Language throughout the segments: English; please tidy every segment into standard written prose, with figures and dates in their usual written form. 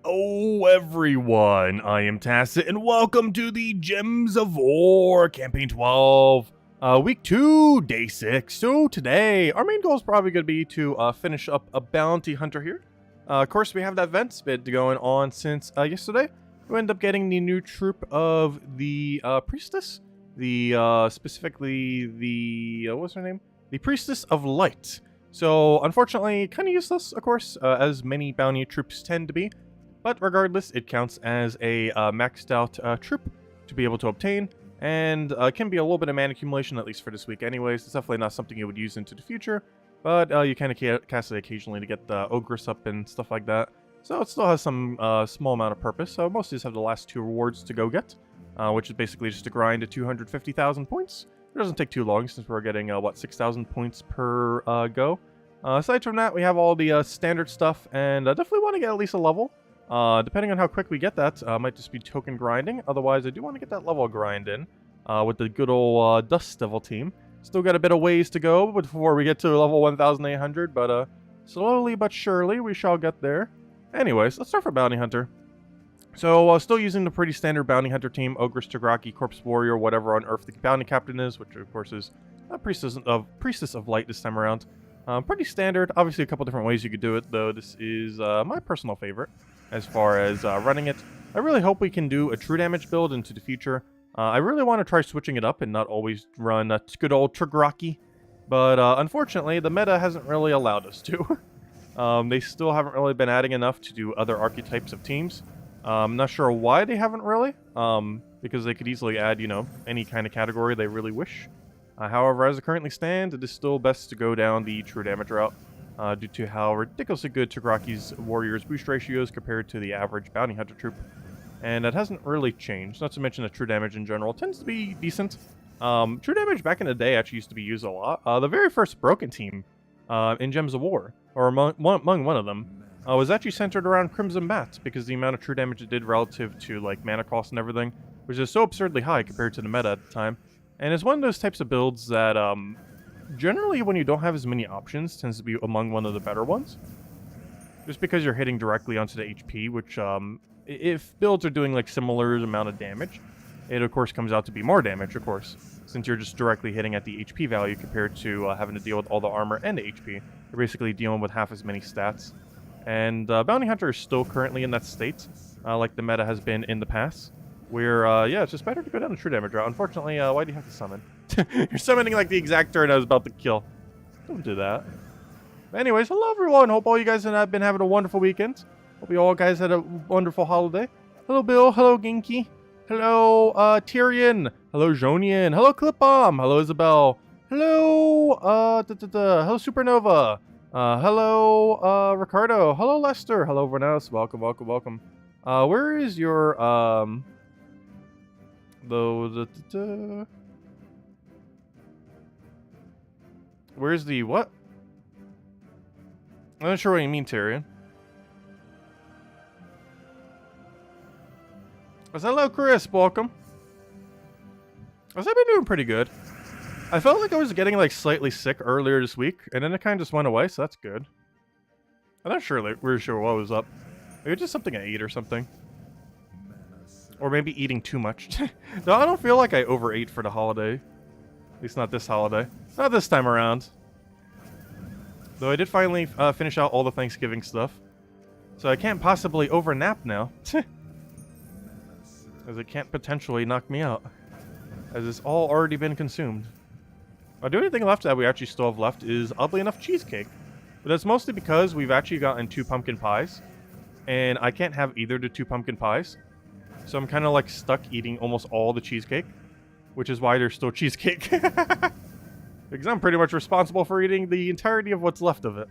Oh, everyone, I am Tacit, and welcome to the Gems of War Campaign 12, Week 2, Day 6. So today, our main goal is probably going to be to finish up a bounty hunter here. Of course, we have that vent bit going on since yesterday. We end up getting the new troop of the Priestess, specifically the, what's her name? The Priestess of Light. So, unfortunately, kind of useless, of course, as many bounty troops tend to be. But regardless, it counts as a maxed out troop to be able to obtain, and can be a little bit of mana accumulation, at least for this week anyways. It's definitely not something you would use into the future, but you kind of cast it occasionally to get the Ogress up and stuff like that. So it still has some small amount of purpose, so mostly just have the last two rewards to go get, which is basically just a grind to 250,000 points. It doesn't take too long since we're getting, 6,000 points per go. Aside from that, we have all the standard stuff, and I definitely want to get at least a level. Depending on how quick we get that, might just be token grinding. Otherwise, I do want to get that level grind in with the good old Dust Devil team. Still got a bit of ways to go before we get to level 1,800, but slowly but surely we shall get there. Anyways, let's start for Bounty Hunter. So, still using the pretty standard Bounty Hunter team, Ogress, Tagraki, Corpse Warrior, whatever on Earth the Bounty Captain is, which of course is a Priestess of Light this time around. Pretty standard. Obviously, a couple different ways you could do it, though this is my personal favorite as far as running it. I really hope we can do a true damage build into the future. I really want to try switching it up and not always run a good old Tagraki, but unfortunately, the meta hasn't really allowed us to. They still haven't really been adding enough to do other archetypes of teams. I'm not sure why they haven't really, because they could easily add, any kind of category they really wish. However, as it currently stands, it is still best to go down the true damage route, due to how ridiculously good Tagraki's Warrior's boost ratio is compared to the average Bounty Hunter troop. And that hasn't really changed, not to mention that true damage in general tends to be decent. True damage back in the day actually used to be used a lot. The very first Broken team in Gems of War, or among one of them, was actually centered around Crimson Bat, because the amount of true damage it did relative to like mana cost and everything was just so absurdly high compared to the meta at the time. And it's one of those types of builds that generally when you don't have as many options tends to be among one of the better ones. Just because you're hitting directly onto the HP, which if builds are doing like similar amount of damage, it of course comes out to be more damage, of course, since you're just directly hitting at the HP value compared to having to deal with all the armor and the HP. You're basically dealing with half as many stats. And Bounty Hunter is still currently in that state, like the meta has been in the past, where, yeah, it's just better to go down the true damage route. Unfortunately, why do you have to summon? You're summoning like the exact turn I was about to kill. Don't do that. But anyways, hello everyone. Hope all you guys have been having a wonderful weekend. Hope you all guys had a wonderful holiday. Hello Bill. Hello Ginky. Hello Tyrion. Hello Jonian. Hello Clipbomb. Hello Isabel. Hello hello Supernova. Hello Ricardo. Hello Lester. Hello Vernaus. Welcome, welcome, welcome. Where is your where's the what? I'm not sure what you mean, Tyrion. Hello, Chris. Welcome. I've been doing pretty good. I felt like I was getting like slightly sick earlier this week, and then it kind of just went away, so that's good. I'm not sure, like, really sure what was up. Maybe just something I ate or something. Or maybe eating too much. No, I don't feel like I overate for the holiday. At least not this holiday. Not this time around. Though I did finally finish out all the Thanksgiving stuff. So I can't possibly overnap now. As it can't potentially knock me out. As it's all already been consumed. The only thing left that we actually still have left is, oddly enough, cheesecake. But that's mostly because we've actually gotten 2 pumpkin pies. And I can't have either the 2 pumpkin pies. So I'm kind of like stuck eating almost all the cheesecake. Which is why there's still cheesecake. Because I'm pretty much responsible for eating the entirety of what's left of it.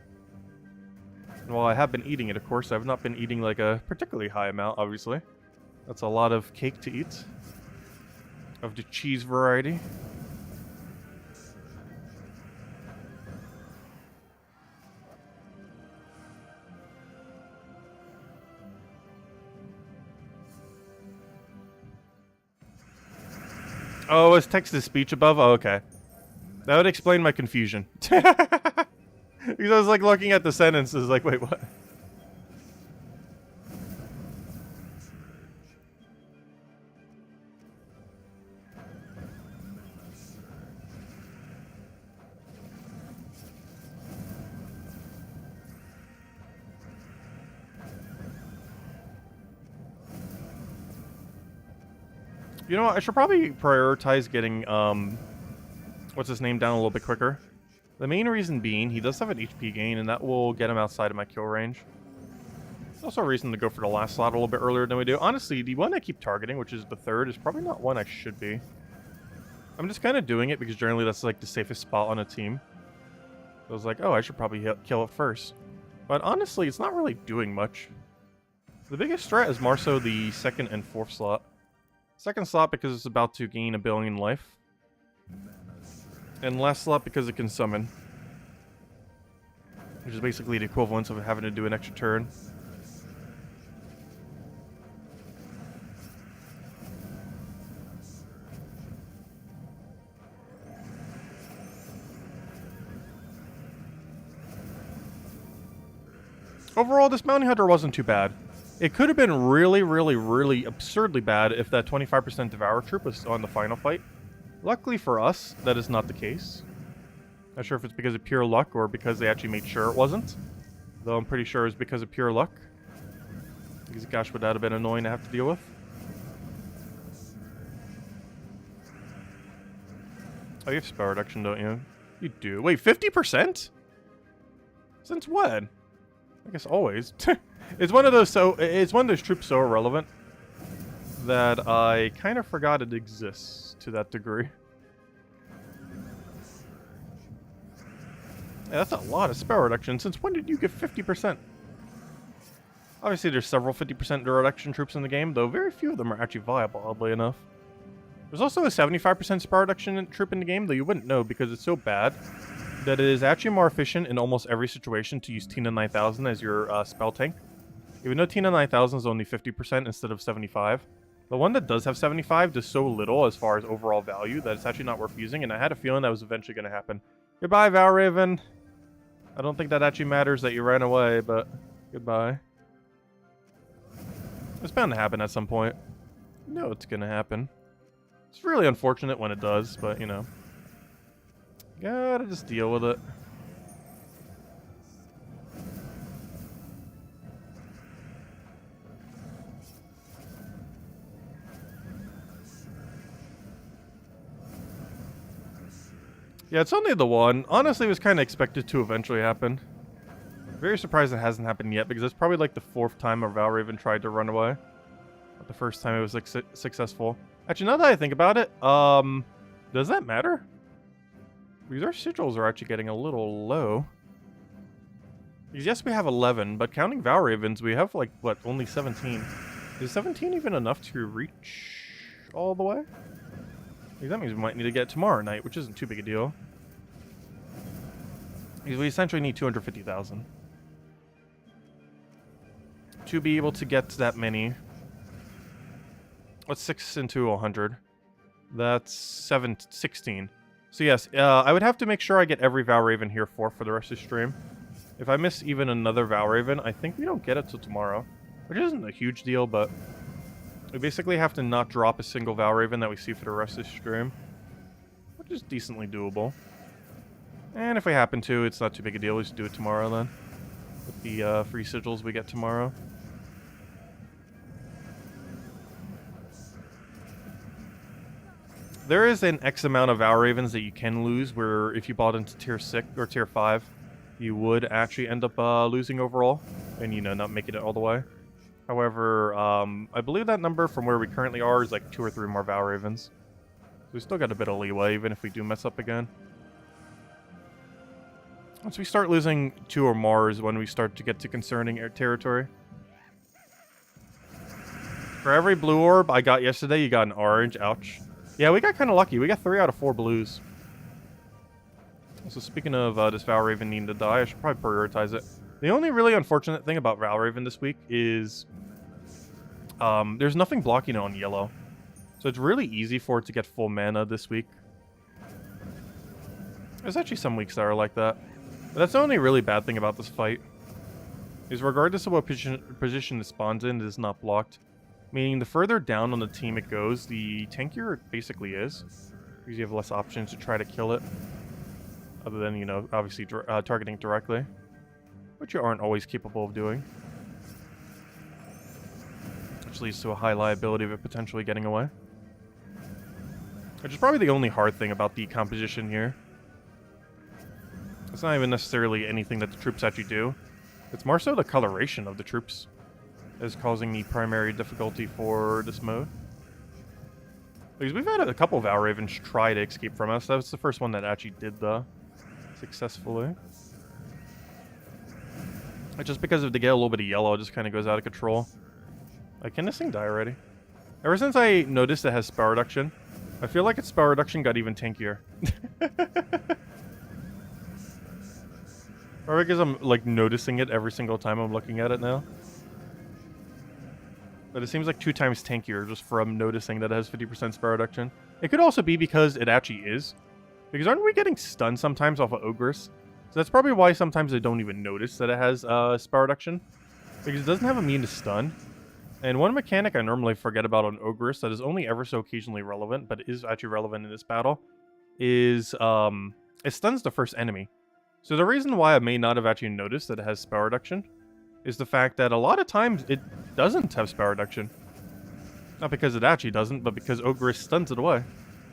And while I have been eating it, of course, I've not been eating like a particularly high amount, obviously. That's a lot of cake to eat. Of the cheese variety. Oh, it's text-to-speech above? Oh, okay. That would explain my confusion. Because I was like looking at the sentences like, wait, what? You know what? I should probably prioritize getting, what's his name down a little bit quicker. The main reason being, he does have an HP gain, and that will get him outside of my kill range. There's also a reason to go for the last slot a little bit earlier than we do. Honestly, the one I keep targeting, which is the third, is probably not one I should be. I'm just kind of doing it because generally that's like the safest spot on a team. So I was like, oh, I should probably kill it first. But honestly, it's not really doing much. The biggest threat is more so the second and fourth slot. Second slot because it's about to gain 1 billion life. And last slot because it can summon. Which is basically the equivalent of having to do an extra turn. Overall, this Bounty Hunter wasn't too bad. It could have been really, really, really absurdly bad if that 25% Devour Troop was on the final fight. Luckily for us, that is not the case. Not sure if it's because of pure luck or because they actually made sure it wasn't. Though I'm pretty sure it's because of pure luck. Because gosh, would that have been annoying to have to deal with. Oh, you have spell reduction, don't you? You do. Wait, 50%? Since when? I guess always. It's one of those troops so irrelevant that I kind of forgot it exists to that degree. Yeah, that's a lot of spell reduction. Since when did you get 50%? Obviously, there's several 50% reduction troops in the game, though very few of them are actually viable, oddly enough. There's also a 75% spell reduction troop in the game, though you wouldn't know because it's so bad that it is actually more efficient in almost every situation to use Tina 9000 as your spell tank. Even though Tina 9000 is only 50% instead of 75, the one that does have 75 does so little as far as overall value that it's actually not worth using, and I had a feeling that was eventually going to happen. Goodbye, Valraven. I don't think that actually matters that you ran away, but goodbye. It's bound to happen at some point. You know it's going to happen. It's really unfortunate when it does, but, you know. Gotta just deal with it. Yeah, it's only the one. Honestly, it was kind of expected to eventually happen. Very surprised it hasn't happened yet, because it's probably like the 4th time a Valraven tried to run away. But the first time it was like successful. Actually, now that I think about it, does that matter? Because our sigils are actually getting a little low. Because yes, we have 11, but counting Valravens, we have like, what, only 17. Is 17 even enough to reach all the way? Because that means we might need to get it tomorrow night, which isn't too big a deal. Because we essentially need 250,000. To be able to get that many. What's 6 into 100? That's 16. So yes, I would have to make sure I get every Valraven here for the rest of the stream. If I miss even another Valraven, I think we don't get it till tomorrow. Which isn't a huge deal, but we basically have to not drop a single Valraven that we see for the rest of the stream. Which is decently doable. And if we happen to, it's not too big a deal. We just do it tomorrow then. With the free sigils we get tomorrow. There is an X amount of Valravens that you can lose, where if you bought into tier 6 or tier 5, you would actually end up losing overall, and, you know, not making it all the way. However, I believe that number from where we currently are is like 2 or 3 more Valravens. So we still got a bit of leeway, even if we do mess up again. Once we start losing 2 or more is when we start to get to concerning territory. For every blue orb I got yesterday, you got an orange. Ouch. Yeah, we got kind of lucky. We got 3 out of 4 blues. So speaking of this Valraven needing to die, I should probably prioritize it. The only really unfortunate thing about Valraven this week is there's nothing blocking it on yellow. So it's really easy for it to get full mana this week. There's actually some weeks that are like that. But that's the only really bad thing about this fight. Is regardless of what position it spawns in, it is not blocked. Meaning the further down on the team it goes, the tankier it basically is. Because you have less options to try to kill it. Other than, you know, obviously targeting directly. Which you aren't always capable of doing. Which leads to a high liability of it potentially getting away. Which is probably the only hard thing about the composition here. It's not even necessarily anything that the troops actually do. It's more so the coloration of the troops is causing the primary difficulty for this mode. Because we've had a couple of Valravens try to escape from us. That was the first one that actually did successfully. But just because if they get a little bit of yellow, it just kind of goes out of control. Like, can this thing die already? Ever since I noticed it has spell reduction, I feel like its spell reduction got even tankier. Or because I'm, like, noticing it every single time I'm looking at it now. But it seems like 2 times tankier just from noticing that it has 50% spell reduction. It could also be because it actually is. Because aren't we getting stunned sometimes off of Ogress? So that's probably why sometimes I don't even notice that it has spell reduction. Because it doesn't have immune to stun. And one mechanic I normally forget about on Ogress that is only ever so occasionally relevant, but is actually relevant in this battle, is it stuns the first enemy. So the reason why I may not have actually noticed that it has spell reduction is the fact that a lot of times it doesn't have spell reduction. Not because it actually doesn't, but because Ogress stuns it away,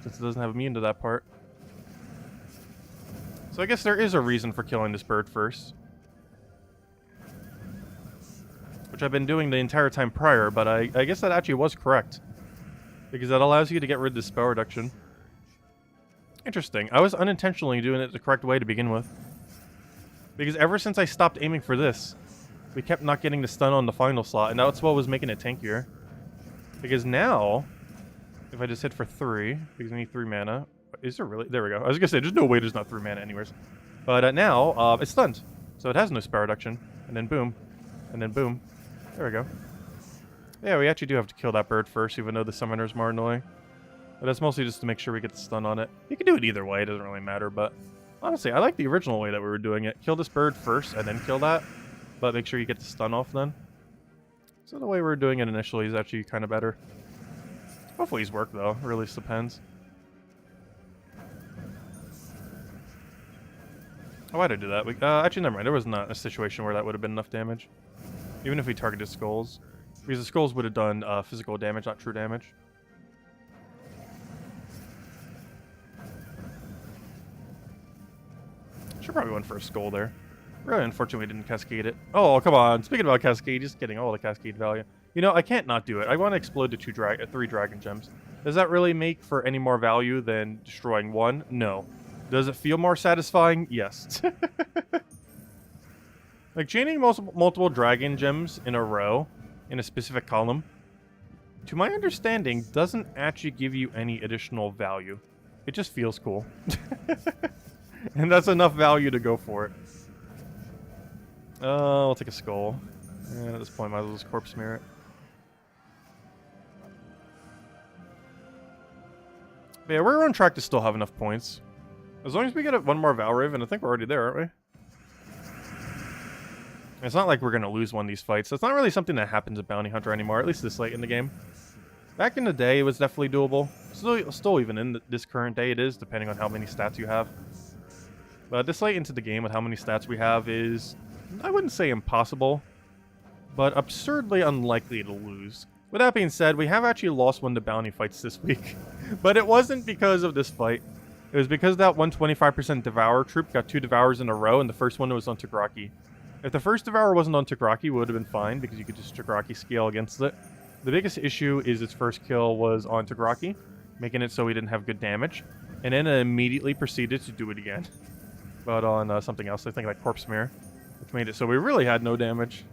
since it doesn't have immune to that part. So I guess there is a reason for killing this bird first. Which I've been doing the entire time prior, but I guess that actually was correct. Because that allows you to get rid of the spell reduction. Interesting. I was unintentionally doing it the correct way to begin with. Because ever since I stopped aiming for this, we kept not getting the stun on the final slot, and that's what was making it tankier. Because now, if I just hit for 3, because I need 3 mana, is there really? There we go. I was gonna say, there's no way there's not 3 mana anyways. But now, it's stunned, so it has no spell reduction. And then boom, and then boom. There we go. Yeah, we actually do have to kill that bird first, even though the summoner's more annoying. But that's mostly just to make sure we get the stun on it. You can do it either way, it doesn't really matter, but honestly, I like the original way that we were doing it. Kill this bird first, and then kill that. But make sure you get the stun off then. So the way we were doing it initially is actually kind of better. Hopefully he's worked though, it really depends. Oh, why'd I do that? Actually, never mind. There was not a situation where that would have been enough damage. Even if we targeted skulls. Because the skulls would have done physical damage, not true damage. Should probably went for a skull there. Really unfortunately didn't cascade it. Oh, come on. Speaking about cascade, just getting all the cascade value. You know, I can't not do it. I want to explode to 3 dragon gems. Does that really make for any more value than destroying 1? No. Does it feel more satisfying? Yes. Like, chaining multiple dragon gems in a row in a specific column, to my understanding, doesn't actually give you any additional value. It just feels cool. And that's enough value to go for it. I'll take a skull. And at this point, might as well just corpse smear it. But yeah, we're on track to still have enough points. As long as we get one more Valraven, I think we're already there, aren't we? It's not like we're going to lose one of these fights. That's not really something that happens at Bounty Hunter anymore, at least this late in the game. Back in the day, it was definitely doable. Still even in this current day, it is, depending on how many stats you have. But this late into the game, with how many stats we have, is, I wouldn't say impossible, but absurdly unlikely to lose. With that being said, we have actually lost one of the bounty fights this week. But it wasn't because of this fight. It was because that 125% Devour troop got 2 Devours in a row, and the first one was on Tagraki. If the first Devourer wasn't on Tagraki, it would have been fine, because you could just Tagraki scale against it. The biggest issue is its first kill was on Tagraki, making it so we didn't have good damage, and then it immediately proceeded to do it again. But on something else, I think like Corpse Smear, which made it so we really had no damage.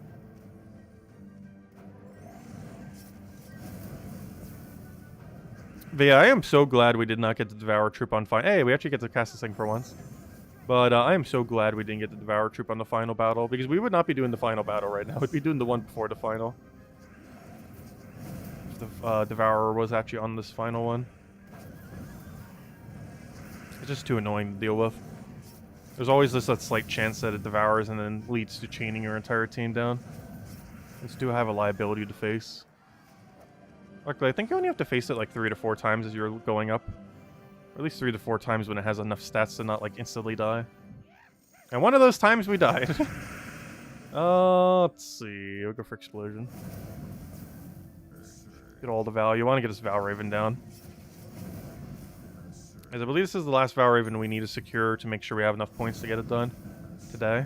But yeah, I am so glad we did not get the Devour troop on fine. Hey, we actually get to cast this thing for once. But I am so glad we didn't get the Devour troop on the final battle, because we would not be doing the final battle right now. We'd be doing the one before the final. If the Devourer was actually on this final one. It's just too annoying to deal with. There's always this slight chance that it devours and then leads to chaining your entire team down. It's do have a liability to face. Luckily, I think you only have to face it like 3 to 4 times as you're going up. Or at least 3 to 4 times when it has enough stats to not like instantly die. And one of those times we died. Let's see. We'll go for Explosion. Get all the value. I want to get this Valraven down. As I believe this is the last Valraven we need to secure to make sure we have enough points to get it done today.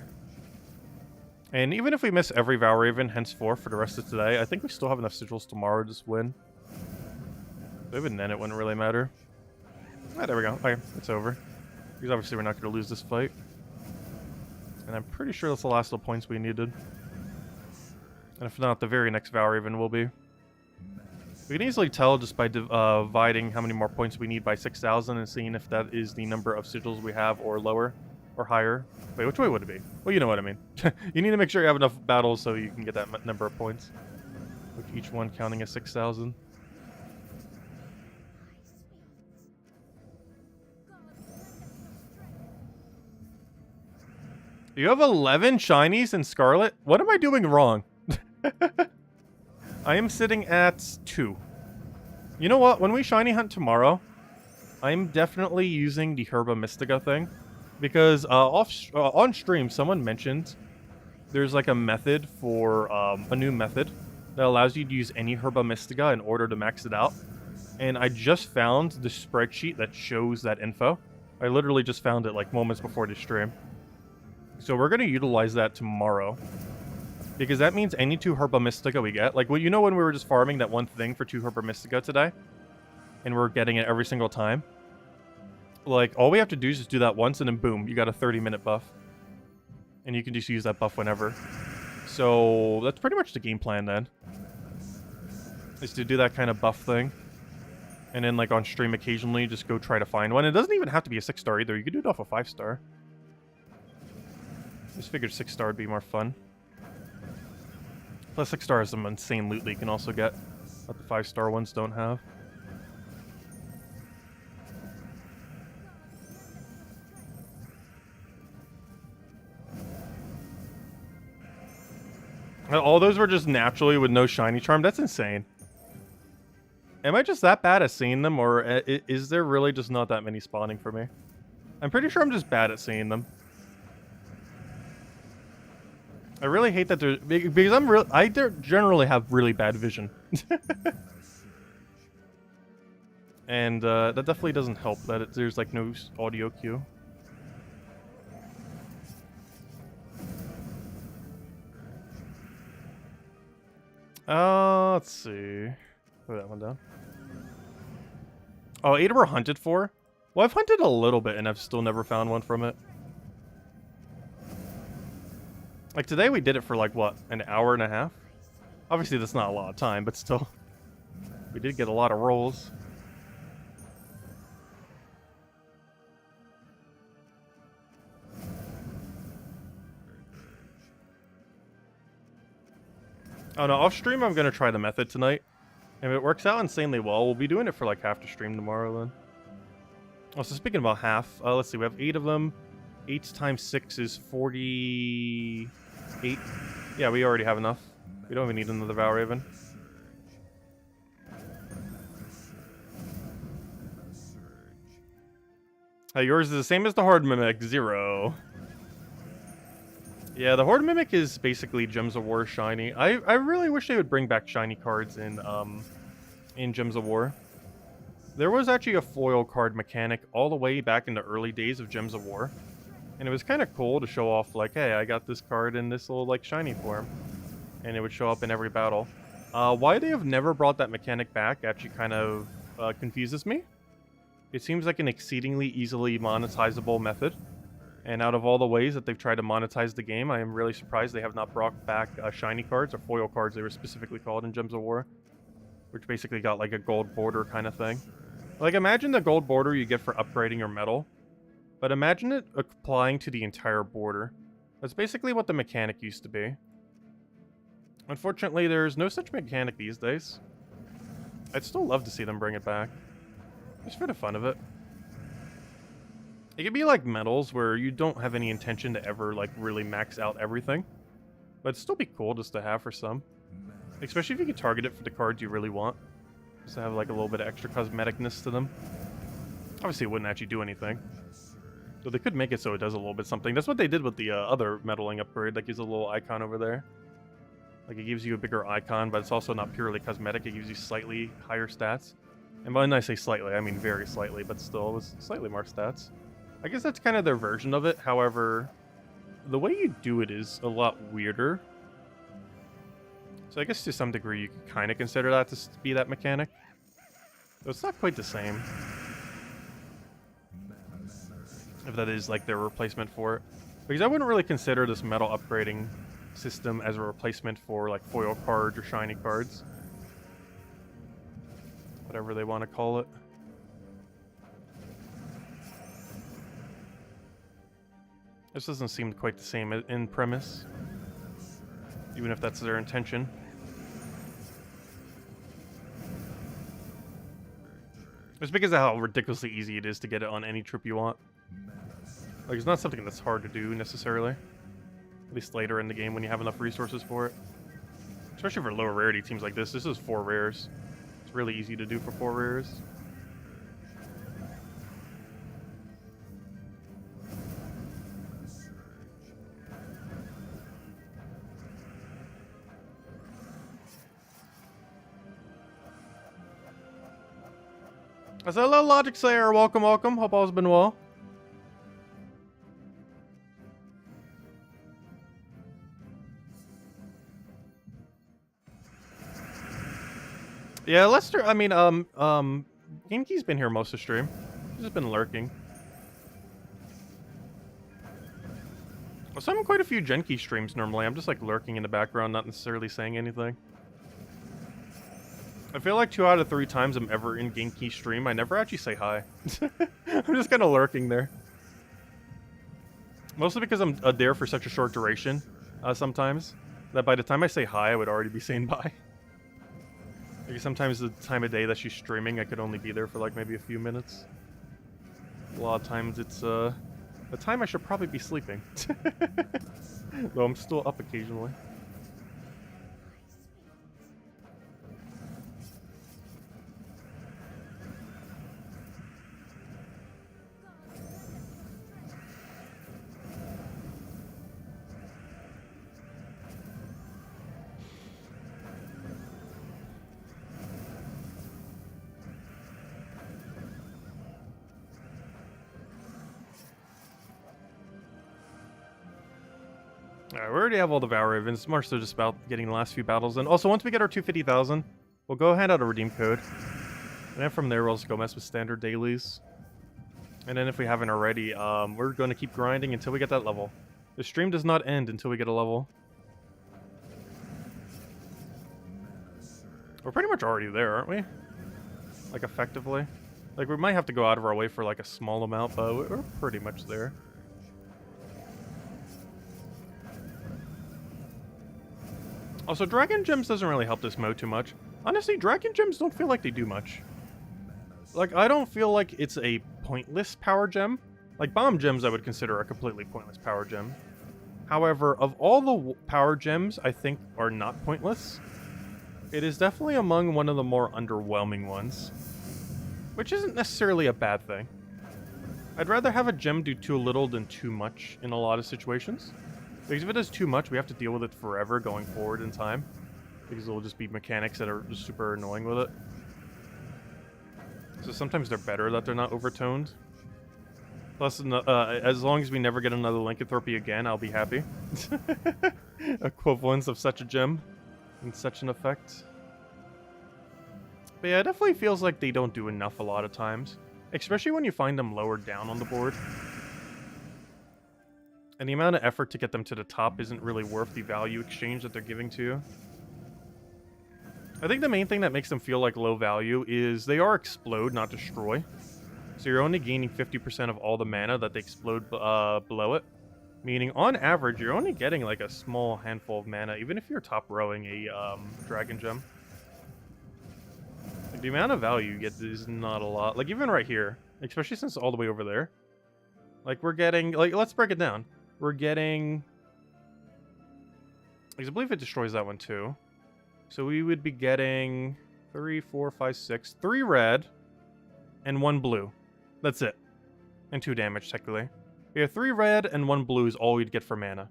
And even if we miss every Valraven henceforth for the rest of today, I think we still have enough sigils tomorrow to just win. So even then, it wouldn't really matter. Ah, there we go. Okay, it's over. Because obviously we're not going to lose this fight. And I'm pretty sure that's the last of the points we needed. And if not, the very next Valraven will be. We can easily tell just by dividing how many more points we need by 6,000 and seeing if that is the number of sigils we have or lower or higher. Wait, which way would it be? Well, you know what I mean. You need to make sure you have enough battles so you can get that number of points. With each one counting as 6,000. You have 11 shinies in Scarlet? What am I doing wrong? I am sitting at 2. You know what? When we shiny hunt tomorrow, I'm definitely using the Herba Mystica thing. Because on stream, someone mentioned there's like a method for a new method that allows you to use any Herba Mystica in order to max it out. And I just found the spreadsheet that shows that info. I literally just found it like moments before the stream. So we're going to utilize that tomorrow. Because that means any 2 Herba Mystica we get, like, well, you know when we were just farming that one thing for 2 Herba Mystica today? And we're getting it every single time? Like, all we have to do is just do that once, and then boom, you got a 30-minute buff. And you can just use that buff whenever. So, that's pretty much the game plan then. Is to do that kind of buff thing. And then, like, on stream occasionally, just go try to find one. It doesn't even have to be a 6-star either. You could do it off a 5-star. Just figured 6-star would be more fun. Plus 6-star has some insane loot that you can also get that the 5-star ones don't have. All those were just naturally with no shiny charm? That's insane. Am I just that bad at seeing them, or is there really just not that many spawning for me? I'm pretty sure I'm just bad at seeing them. I really hate that there's... Because I generally have really bad vision. And that definitely doesn't help that there's like no audio cue. Let's see. Put that one down. Oh, 8 were hunted for? Well, I've hunted a little bit and I've still never found one from it. Like, today we did it for, like, what, an hour and a half? Obviously, that's not a lot of time, but still. We did get a lot of rolls. Oh, no, off stream, I'm going to try the method tonight. If it works out insanely well, we'll be doing it for, like, half the stream tomorrow, then. Oh, so speaking about half, let's see, we have 8 of them. 8 times 6 is 48. Yeah, we already have enough. We don't even need another Valraven. Yours is the same as the Horde Mimic, 0. Yeah, the Horde Mimic is basically Gems of War shiny. I really wish they would bring back shiny cards in Gems of War. There was actually a foil card mechanic all the way back in the early days of Gems of War. And it was kind of cool to show off, like, hey, I got this card in this little, like, shiny form. And it would show up in every battle. Why they have never brought that mechanic back actually kind of confuses me. It seems like an exceedingly easily monetizable method. And out of all the ways that they've tried to monetize the game, I am really surprised they have not brought back shiny cards, or foil cards they were specifically called in Gems of War. Which basically got, like, a gold border kind of thing. Like, imagine the gold border you get for upgrading your metal. But imagine it applying to the entire border. That's basically what the mechanic used to be. Unfortunately, there's no such mechanic these days. I'd still love to see them bring it back. Just for the fun of it. It could be like metals, where you don't have any intention to ever, like, really max out everything. But it'd still be cool just to have for some. Especially if you can target it for the cards you really want. Just to have, like, a little bit of extra cosmeticness to them. Obviously, it wouldn't actually do anything. So they could make it so it does a little bit something. That's what they did with the other metaling upgrade. That gives a little icon over there. Like, it gives you a bigger icon, but it's also not purely cosmetic. It gives you slightly higher stats. And when I say slightly, I mean very slightly, but still, it was slightly more stats. I guess that's kind of their version of it. However, the way you do it is a lot weirder. So I guess to some degree you could kind of consider that to be that mechanic. Though it's not quite the same. If that is like their replacement for it. Because I wouldn't really consider this metal upgrading system as a replacement for like foil cards or shiny cards. Whatever they want to call it. This doesn't seem quite the same in premise. Even if that's their intention. It's because of how ridiculously easy it is to get it on any troop you want. Like, it's not something that's hard to do, necessarily. At least later in the game when you have enough resources for it. Especially for lower rarity teams like this. This is 4 rares. It's really easy to do for 4 rares. I said, hello, Logic Slayer. Welcome, welcome. Hope all's been well. Yeah, Lester, I mean, GameKey's been here most of the stream. He's just been lurking. So I'm in quite a few Genkey streams normally. I'm just like lurking in the background, not necessarily saying anything. I feel like 2 out of 3 times I'm ever in Genki stream, I never actually say hi. I'm just kind of lurking there. Mostly because I'm there for such a short duration, sometimes, that by the time I say hi, I would already be saying bye. Like sometimes the time of day that she's streaming, I could only be there for like maybe a few minutes. A lot of times it's a time I should probably be sleeping. Though I'm still up occasionally. Alright, we already have all the Vow Ravens. It's more so just about getting the last few battles in. Also, once we get our 250,000, we'll go hand out a redeem code. And then from there, we'll just go mess with standard dailies. And then if we haven't already, we're going to keep grinding until we get that level. The stream does not end until we get a level. We're pretty much already there, aren't we? Like, effectively. Like, we might have to go out of our way for, like, a small amount, but we're pretty much there. Also, Dragon Gems doesn't really help this mode too much. Honestly, Dragon Gems don't feel like they do much. Like, I don't feel like it's a pointless power gem. Like, Bomb Gems I would consider a completely pointless power gem. However, of all the power gems I think are not pointless, it is definitely among one of the more underwhelming ones. Which isn't necessarily a bad thing. I'd rather have a gem do too little than too much in a lot of situations. Because if it does too much, we have to deal with it forever going forward in time. Because it'll just be mechanics that are just super annoying with it. So sometimes they're better that they're not overtoned. Plus, as long as we never get another Lycanthropy again, I'll be happy. Equivalence of such a gem and such an effect. But yeah, it definitely feels like they don't do enough a lot of times. Especially when you find them lower down on the board. And the amount of effort to get them to the top isn't really worth the value exchange that they're giving to you. I think the main thing that makes them feel like low value is they are explode, not destroy. So you're only gaining 50% of all the mana that they explode below it. Meaning, on average, you're only getting like a small handful of mana, even if you're top rowing a Dragon Gem. Like, the amount of value you get is not a lot. Like, even right here, especially since it's all the way over there. Like, we're getting... Like, let's break it down. We're getting... I believe it destroys that one too. So we would be getting 3, 4, 5, 6, 3 red and 1 blue. That's it. And 2 damage, technically. We have 3 red and 1 blue is all we'd get for mana.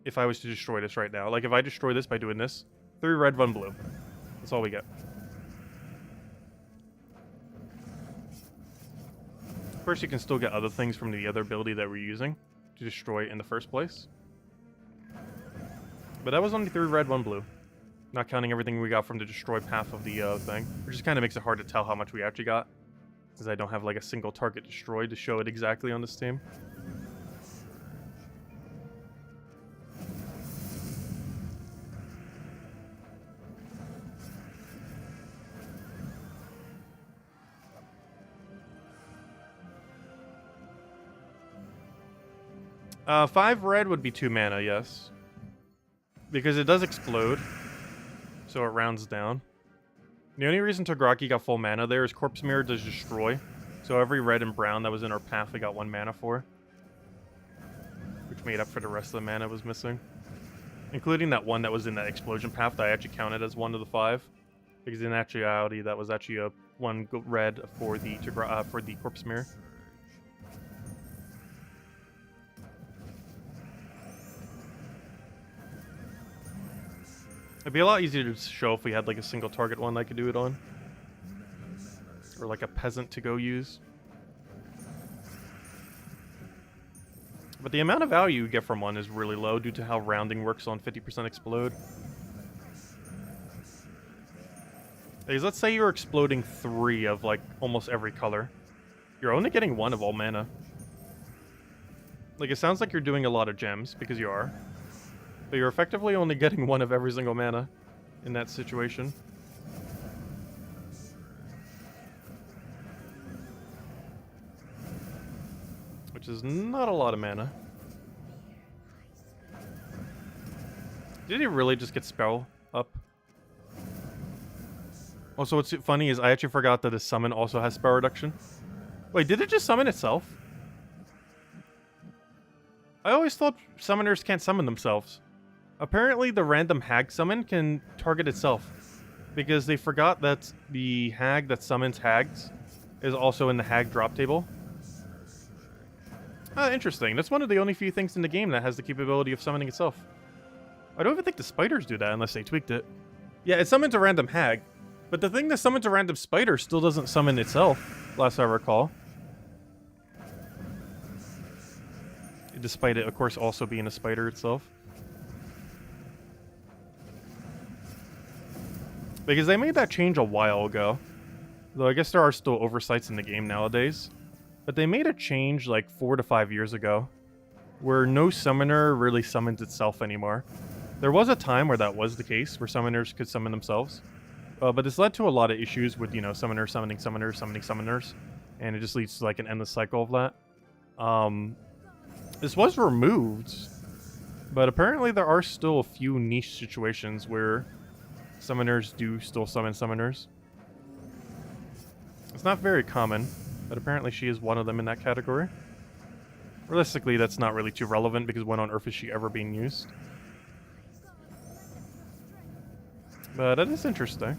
If I was to destroy this right now. Like, if I destroy this by doing this, 3 red, 1 blue. That's all we get. course, you can still get other things from the other ability that we're using to destroy it in the first place. But that was only 3 red, 1 blue. Not counting everything we got from the destroy path of the thing. Which just kind of makes it hard to tell how much we actually got. Because I don't have like a single target destroyed to show it exactly on this team. Five red would be 2 mana, yes. Because it does explode. So it rounds down. The only reason Tograki got full mana there is Corpse Mirror does destroy. So every red and brown that was in our path we got 1 mana for. Which made up for the rest of the mana was missing. Including that one that was in that explosion path that I actually counted as 1 of the 5. Because in actuality that was actually a 1 red for the Corpse Mirror. It'd be a lot easier to show if we had like a single target one I could do it on. Or like a peasant to go use. But the amount of value you get from one is really low due to how rounding works on 50% explode. Because let's say you're exploding 3 of like almost every color. You're only getting 1 of all mana. Like it sounds like you're doing a lot of gems, because you are. But you're effectively only getting 1 of every single mana in that situation. Which is not a lot of mana. Did he really just get spell up? Also, what's funny is I actually forgot that the summon also has spell reduction. Wait, did it just summon itself? I always thought summoners can't summon themselves. Apparently, the random hag summon can target itself. Because they forgot that the hag that summons hags is also in the hag drop table. Interesting. That's one of the only few things in the game that has the capability of summoning itself. I don't even think the spiders do that unless they tweaked it. Yeah, it summons a random hag. But the thing that summons a random spider still doesn't summon itself, last I recall. Despite it, of course, also being a spider itself. Because they made that change a while ago. Though I guess there are still oversights in the game nowadays. But they made a change like 4 to 5 years ago. Where no summoner really summons itself anymore. There was a time where that was the case, where summoners could summon themselves. But this led to a lot of issues with, you know, summoners summoning summoners, summoning summoners. And it just leads to like an endless cycle of that. This was removed. But apparently there are still a few niche situations where summoners do still summon summoners. It's not very common, but apparently she is one of them in that category. Realistically, that's not really too relevant because when on earth is she ever being used? But that is interesting.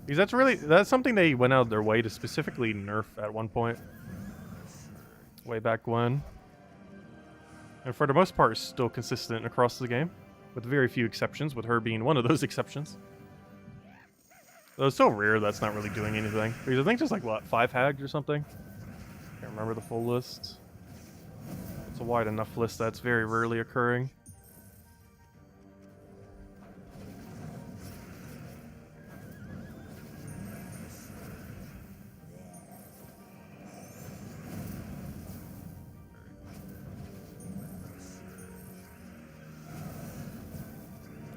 Because that's something they went out of their way to specifically nerf at one point. Way back when. And for the most part, it's still consistent across the game. With very few exceptions, with her being one of those exceptions. Though it's so rare that's not really doing anything. Because I think there's like, what, 5 hags or something? Can't remember the full list. It's a wide enough list that's very rarely occurring.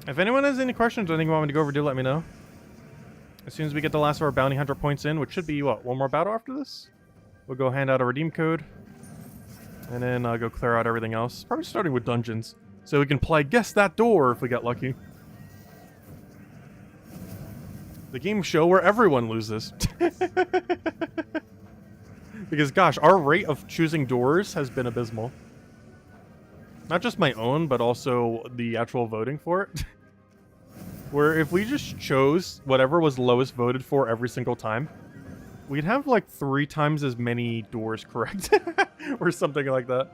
If anyone has any questions or anything you want me to go over, do let me know. As soon as we get the last of our bounty hunter points in, which should be, what, 1 more battle after this? We'll go hand out a redeem code. And then go clear out everything else. Probably starting with dungeons. So we can play Guess That Door if we get lucky. The game show where everyone loses. Because, gosh, our rate of choosing doors has been abysmal. Not just my own, but also the actual voting for it. Where if we just chose whatever was lowest voted for every single time, we'd have like 3 times as many doors correct. Or something like that.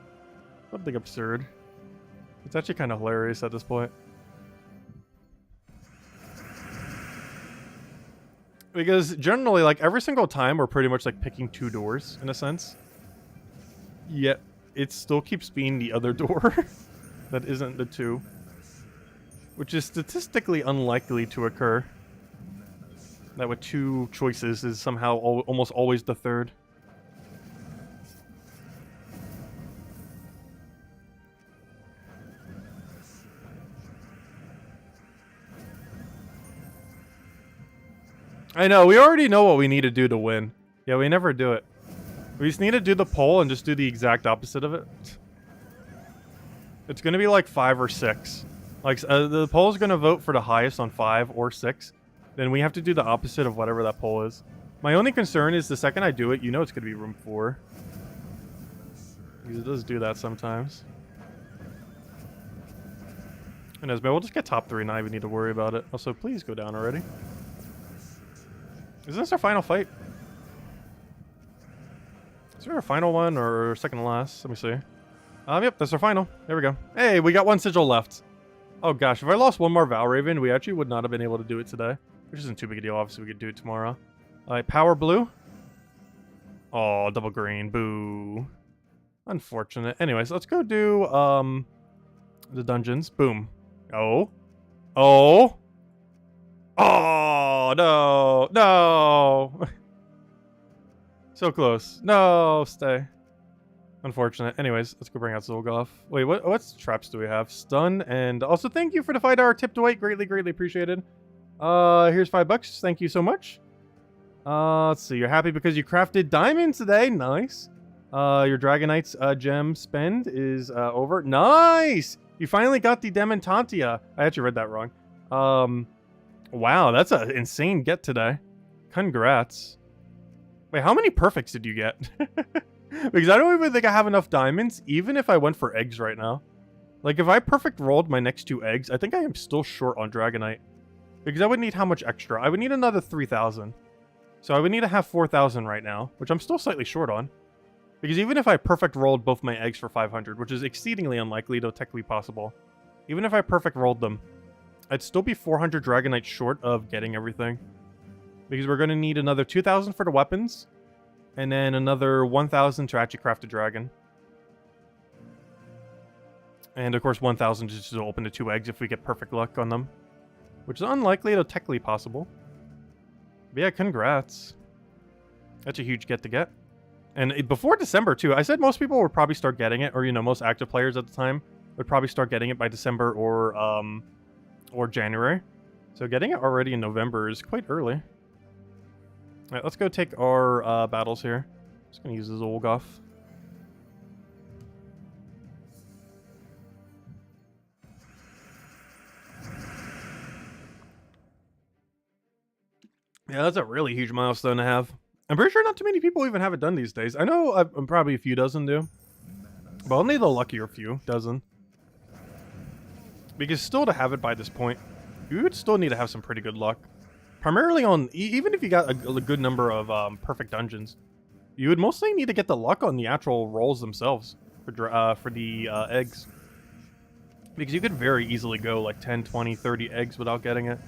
Something absurd. It's actually kind of hilarious at this point. Because generally, like, every single time we're pretty much like picking 2 doors, in a sense. Yet it still keeps being the other door that isn't the 2. Which is statistically unlikely to occur. That with 2 choices is somehow almost always the 3rd. I know, we already know what we need to do to win. Yeah, we never do it. We just need to do the poll and just do the exact opposite of it. It's gonna be like 5 or 6. Like, the poll's gonna vote for the highest on 5 or 6. Then we have to do the opposite of whatever that poll is. My only concern is the second I do it, you know it's gonna be room 4. Because it does do that sometimes. And as we'll just get top 3 and not even need to worry about it. Also, please go down already. Is this our final fight? Is there a final one or second to last? Let me see. Yep, that's our final. There we go. Hey, we got 1 sigil left. Oh gosh, if I lost 1 more Valraven, we actually would not have been able to do it today. Which isn't too big a deal, obviously we could do it tomorrow. Alright, power blue. Oh, double green, boo. Unfortunate. Anyways, let's go do, the dungeons. Boom. Oh. Oh. Oh, no. No. So close. No, stay. Unfortunate. Anyways, let's go bring out Zolgoth. Wait, what's traps do we have? Stun, and also thank you for the $5 tip to wait. Greatly, greatly appreciated. Here's $5. Thank you so much. Let's see. You're happy because you crafted diamonds today. Nice. Your Dragonite's gem spend is over. Nice! You finally got the Dementantia. I actually read that wrong. Wow, that's an insane get today. Congrats. Wait, how many perfects did you get? Because I don't even think I have enough diamonds, even if I went for eggs right now. Like, if I perfect rolled my next 2 eggs, I think I am still short on Dragonite. Because I would need how much extra? I would need another 3,000. So I would need to have 4,000 right now, which I'm still slightly short on. Because even if I perfect rolled both my eggs for 500, which is exceedingly unlikely, though technically possible. Even if I perfect rolled them, I'd still be 400 Dragonite short of getting everything. Because we're going to need another 2,000 for the weapons. And then another 1,000 to actually craft a dragon. And of course 1,000 just to open the 2 eggs if we get perfect luck on them. Which is unlikely, though technically possible. But yeah, congrats. That's a huge get to get. And before December too, I said most people would probably start getting it, or you know, most active players at the time would probably start getting it by December or January. So getting it already in November is quite early. Alright, let's go take our battles here. Just gonna use the Zolgoth. Yeah, that's a really huge milestone to have. I'm pretty sure not too many people even have it done these days. I know I'm probably a few dozen do. But only the luckier few dozen. Because still to have it by this point, you would still need to have some pretty good luck. Primarily on, even if you got a good number of perfect dungeons, you would mostly need to get the luck on the actual rolls themselves for the eggs. Because you could very easily go like 10, 20, 30 eggs without getting it.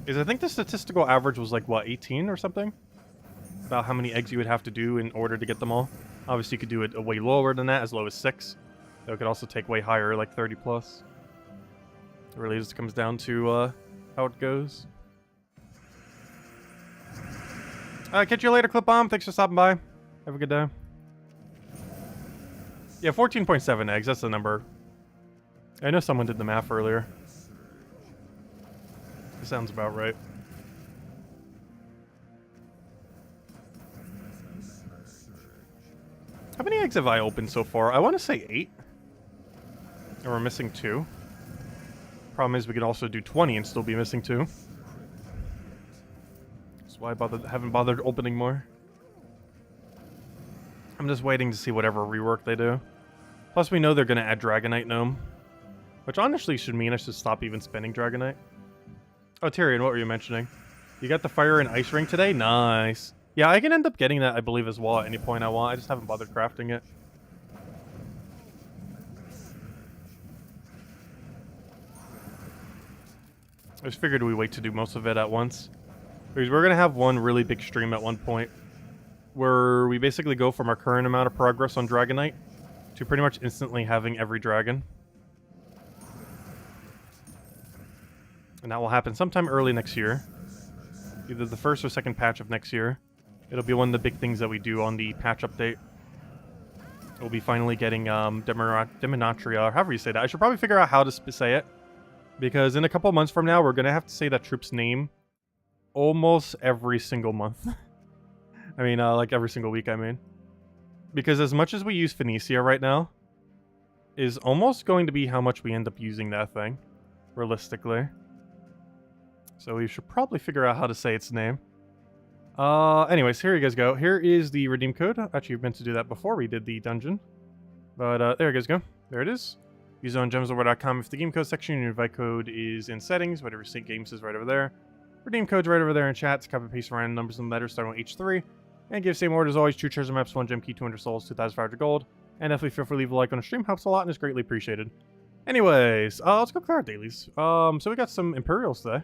Because I think the statistical average was like, what, 18 or something? About how many eggs you would have to do in order to get them all. Obviously, you could do it way lower than that, as low as 6. So it could also take way higher, like 30 plus. It really just comes down to how it goes. Catch you later, Clip Bomb. Thanks for stopping by. Have a good day. Yeah, 14.7 eggs. That's the number. I know someone did the math earlier. That sounds about right. How many eggs have I opened so far? I want to say 8. And we're missing 2. Problem is we could also do 20 and still be missing 2. That's why I haven't bothered opening more. I'm just waiting to see whatever rework they do. Plus we know they're going to add Dragonite Gnome. Which honestly should mean I should stop even spending Dragonite. Oh, Tyrion, what were you mentioning? You got the Fire and Ice Ring today? Nice. Yeah, I can end up getting that, I believe, as well at any point I want. I just haven't bothered crafting it. I just figured we wait to do most of it at once. Because we're going to have one really big stream at one point. where we basically go from our current amount of progress on Dragonite to pretty much instantly having every dragon. And that will happen sometime early next year. Either the first or second patch of next year. It'll be one of the big things that we do on the patch update. We'll be finally getting Demonatria, or however you say that. I should probably figure out how to say it. Because in a couple months from now, we're going to have to say that troop's name almost every single month. I mean, like every single week, I mean. Because as much as we use Phoenicia right now, is almost going to be how much we end up using that thing, realistically. So we should probably figure out how to say its name. Anyways, here you guys go. Here is the redeem code. Actually, you've meant to do that before we did the dungeon. But there you guys go. There it is. Use it on gemsover.com if the game code section. Your invite code is in settings. Whatever Sync Games is right over there. Redeem code's right over there in chat. Copy paste random numbers and letters starting with H3. And give same order as always. 2 treasure maps, 1 gem key, 200 souls, 2,500 gold. And definitely feel free to leave a like on the stream. Helps a lot and is greatly appreciated. Anyways, let's go clear our dailies. So we got some Imperials today.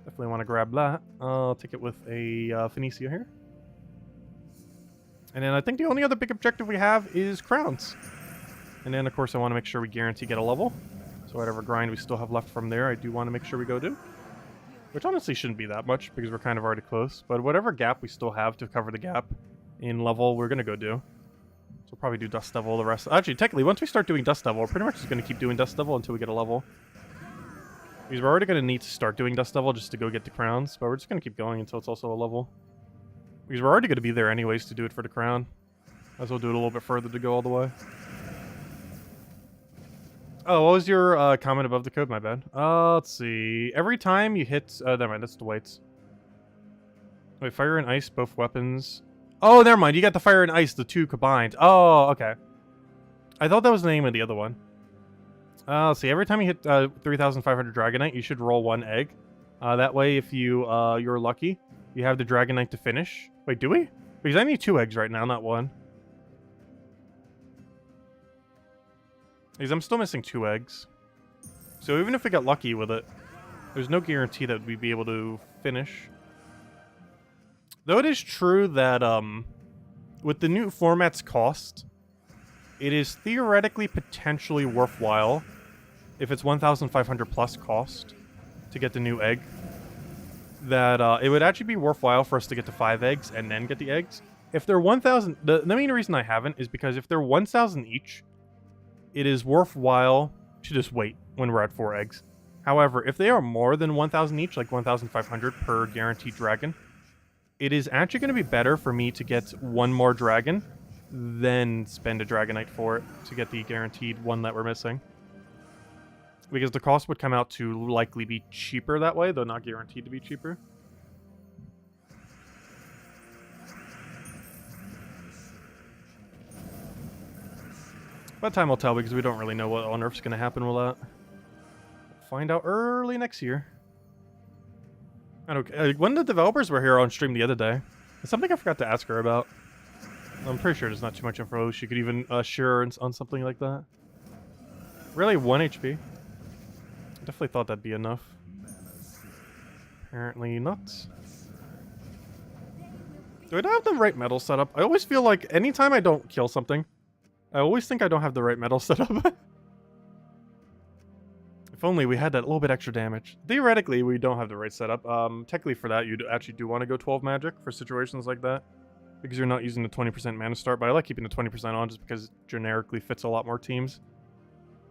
Definitely want to grab that. I'll take it with a Phoenicia here. And then I think the only other big objective we have is crowns. And then, of course, I want to make sure we guarantee get a level. So whatever grind we still have left from there, I do want to make sure we go do. Which honestly shouldn't be that much, because we're kind of already close. But whatever gap we still have to cover the gap in level, we're going to go do. So we'll probably do Dust Devil the rest. Actually, technically, once we start doing Dust Devil, we're pretty much just going to keep doing Dust Devil until we get a level. Because we're already going to need to start doing Dust Devil just to go get the crowns. But we're just going to keep going until it's also a level. Because we're already going to be there anyways to do it for the crown. Might as well do it a little bit further to go all the way. Oh, what was your comment above the code? My bad. Let's see. Every time you hit... never mind, that's the weights. Wait, fire and ice, both weapons. Oh, never mind. You got the fire and ice, the two combined. Oh, okay. I thought that was the name of the other one. Let's see. Every time you hit 3,500 Dragonite, you should roll 1 egg. That way, if you're lucky, you have the Dragonite to finish. Wait, do we? Because I need 2 eggs right now, not 1. Because I'm still missing 2 eggs. So even if we got lucky with it, there's no guarantee that we'd be able to finish. Though it is true that with the new format's cost, it is theoretically potentially worthwhile if it's 1,500 plus cost to get the new egg. That it would actually be worthwhile for us to get to 5 eggs and then get the eggs. If they're 1,000, the main reason I haven't is because if they're 1,000 each, it is worthwhile to just wait when we're at 4 eggs. However, if they are more than 1,000 each, like 1,500 per guaranteed dragon, it is actually going to be better for me to get 1 more dragon than spend a Dragonite for it to get the guaranteed one that we're missing. Because the cost would come out to likely be cheaper that way, though not guaranteed to be cheaper. But time will tell, because we don't really know what on Earth's going to happen with that. Find out early next year. Okay, one of the developers were here on stream the other day. It's something I forgot to ask her about. I'm pretty sure there's not too much info she could even share on something like that. Really, 1 HP. Definitely thought that'd be enough. Apparently not. Do I not have the right metal setup? I always feel like anytime I don't kill something, I always think I don't have the right metal setup. If only we had that little bit extra damage. Theoretically, we don't have the right setup. Technically for that, you actually do want to go 12 magic for situations like that. Because you're not using the 20% mana start, but I like keeping the 20% on just because it generically fits a lot more teams.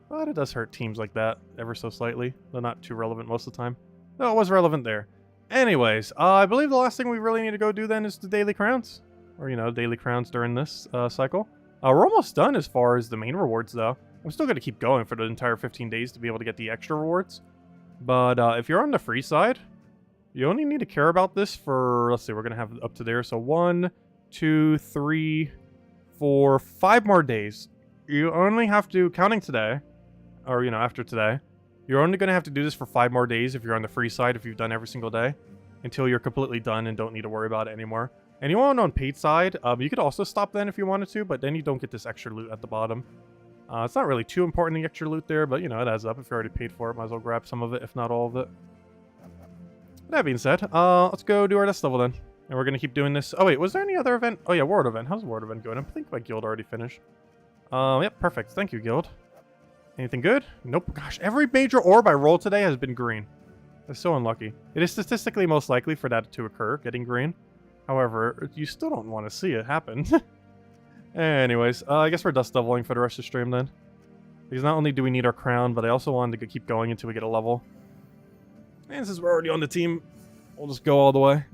But it does hurt teams like that ever so slightly. They're not too relevant most of the time. No, it was relevant there. Anyways, I believe the last thing we really need to go do then is the daily crowns. Or, you know, daily crowns during this cycle. We're almost done as far as the main rewards, though. I'm still going to keep going for the entire 15 days to be able to get the extra rewards. But if you're on the free side, you only need to care about this for, let's see, we're going to have up to there. So 1, 2, 3, 4, 5 more days. You only have to, counting today, or, you know, after today, you're only going to have to do this for 5 more days if you're on the free side, if you've done every single day, until you're completely done and don't need to worry about it anymore. Anyone on paid side, you could also stop then if you wanted to, but then you don't get this extra loot at the bottom. It's not really too important, the extra loot there, but, you know, it adds up. If you already paid for it, might as well grab some of it, if not all of it. That being said, let's go do our Dust Devil then. And we're going to keep doing this. Oh, wait, was there any other event? Oh, yeah, Ward event. How's the Ward event going? I think my guild already finished. Yep, perfect. Thank you, guild. Anything good? Nope. Gosh, every major orb I rolled today has been green. That's so unlucky. It is statistically most likely for that to occur, getting green. However, you still don't want to see it happen. Anyways, I guess we're dust leveling for the rest of the stream then. Because not only do we need our crown, but I also wanted to keep going until we get a level. And since we're already on the team, we'll just go all the way.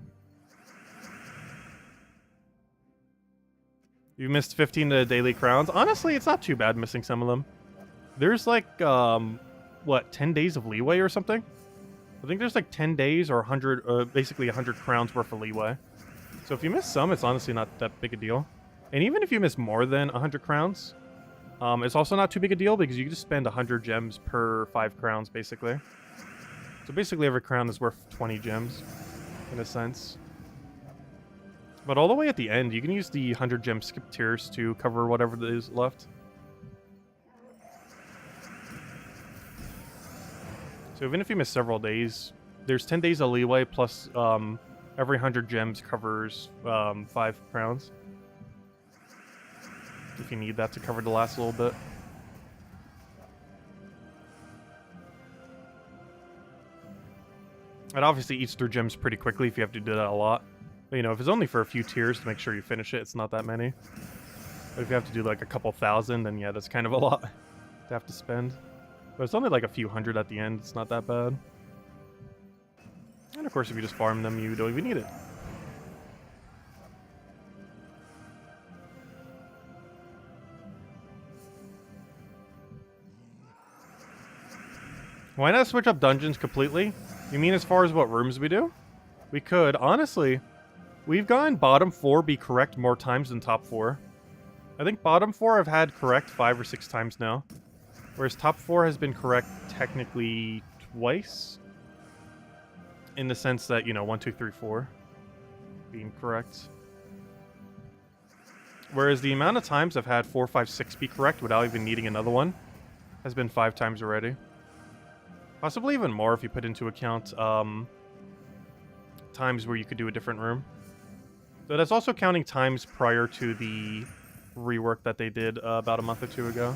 You missed 15 of the daily crowns. Honestly, it's not too bad missing some of them. There's like, what, 10 days of leeway or something? I think there's like 10 days or 100, basically 100 crowns worth of leeway. So if you miss some, it's honestly not that big a deal. And even if you miss more than 100 crowns, it's also not too big a deal because you can just spend 100 gems per 5 crowns, basically. So basically every crown is worth 20 gems, in a sense. But all the way at the end, you can use the 100 gem skip tiers to cover whatever is left. So even if you miss several days, there's 10 days of leeway plus every 100 gems covers 5 crowns. If you need that to cover the last little bit. It obviously eats through gems pretty quickly if you have to do that a lot. But, you know, if it's only for a few tiers to make sure you finish it, it's not that many. But if you have to do like a couple thousand, then yeah, that's kind of a lot to have to spend. But it's only like a few hundred at the end, it's not that bad. And of course, if you just farm them, you don't even need it. Why not switch up dungeons completely? You mean as far as what rooms we do? We could. Honestly, we've gotten bottom 4 be correct more times than top 4. I think bottom 4 I've had correct 5 or 6 times now. Whereas top 4 has been correct technically twice. In the sense that, you know, 1, 2, 3, 4 being correct. Whereas the amount of times I've had 4, 5, 6 be correct without even needing another one has been 5 times already. Possibly even more if you put into account times where you could do a different room. So that's also counting times prior to the rework that they did about a month or 2 ago.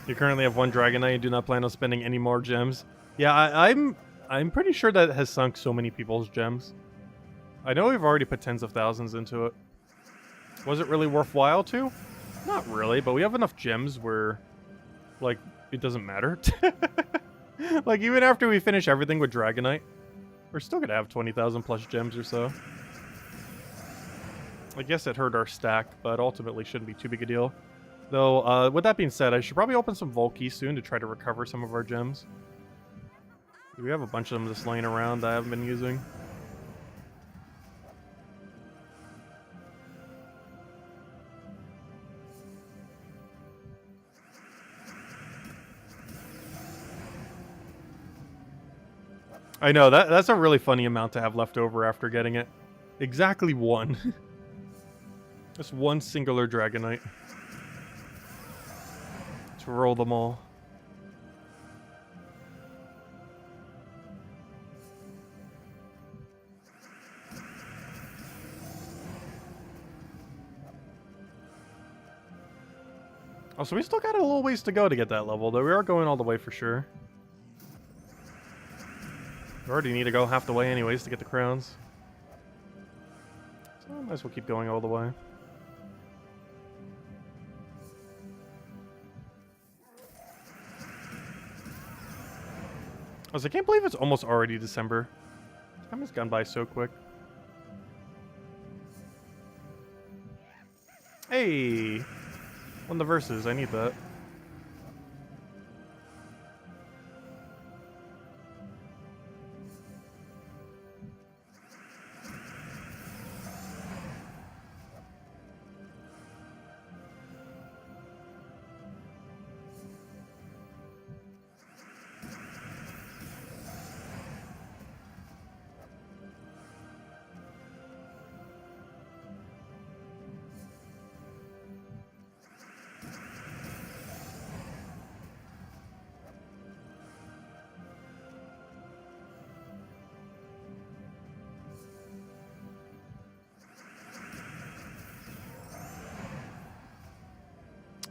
You currently have 1 Dragonite and do not plan on spending any more gems. Yeah, I'm pretty sure that has sunk so many people's gems. I know we've already put tens of thousands into it. Was it really worthwhile to? Not really, but we have enough gems where, like, it doesn't matter. Like, even after we finish everything with Dragonite, we're still gonna have 20,000 plus gems or so. I guess it hurt our stack, but ultimately shouldn't be too big a deal. Though, with that being said, I should probably open some Volkeys soon to try to recover some of our gems. We have a bunch of them just laying around that I haven't been using. I know, that's a really funny amount to have left over after getting it. Exactly 1. Just 1 singular Dragonite. To roll them all. Oh, so we still got a little ways to go to get that level, though we are going all the way for sure. We already need to go half the way anyways to get the crowns. So I might as well keep going all the way. I can't believe it's almost already December. Time has gone by so quick. Hey! Won the verses, I need that.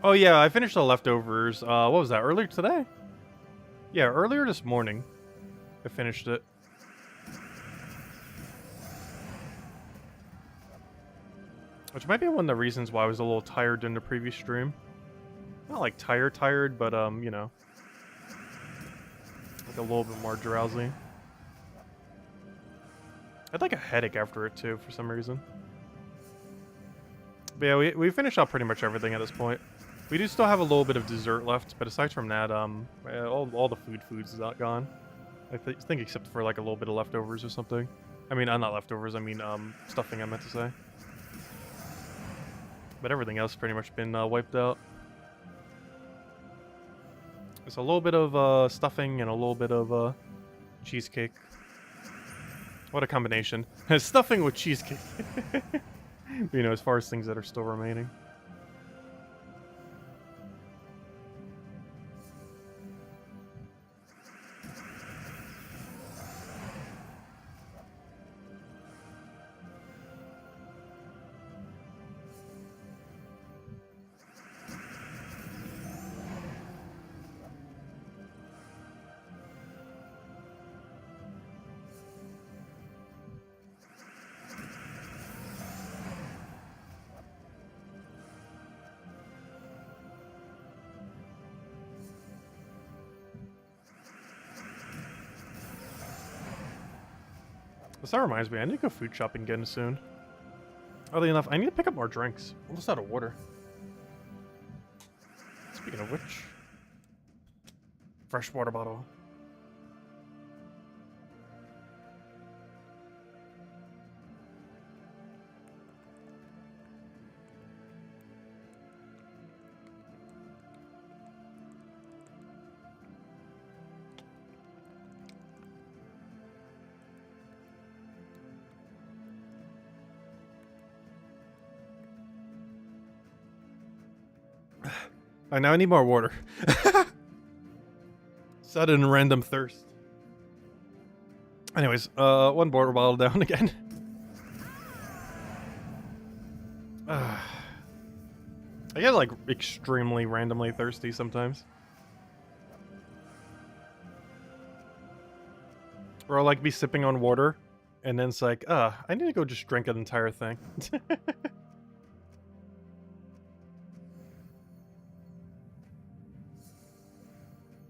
Oh yeah, I finished the leftovers. What was that? Earlier today? Yeah, earlier this morning. I finished it. Which might be one of the reasons why I was a little tired during the previous stream. Not like tired, but you know, like a little bit more drowsy. I had like a headache after it too, for some reason. But yeah, we finished out pretty much everything at this point. We do still have a little bit of dessert left, but aside from that, all the foods is not gone. I think except for like a little bit of leftovers or something. I mean, not leftovers. I mean, stuffing. I meant to say. But everything else pretty much been wiped out. There's a little bit of stuffing and a little bit of cheesecake. What a combination. Stuffing with cheesecake. You know, as far as things that are still remaining. That reminds me, I need to go food shopping again soon. Oddly enough, I need to pick up more drinks. I'm almost out of water. Speaking of which, fresh water bottle. Now I need more water. Sudden random thirst. Anyways, one water bottle down again. I get like extremely randomly thirsty sometimes. Or I'll like be sipping on water and then it's like, I need to go just drink an entire thing.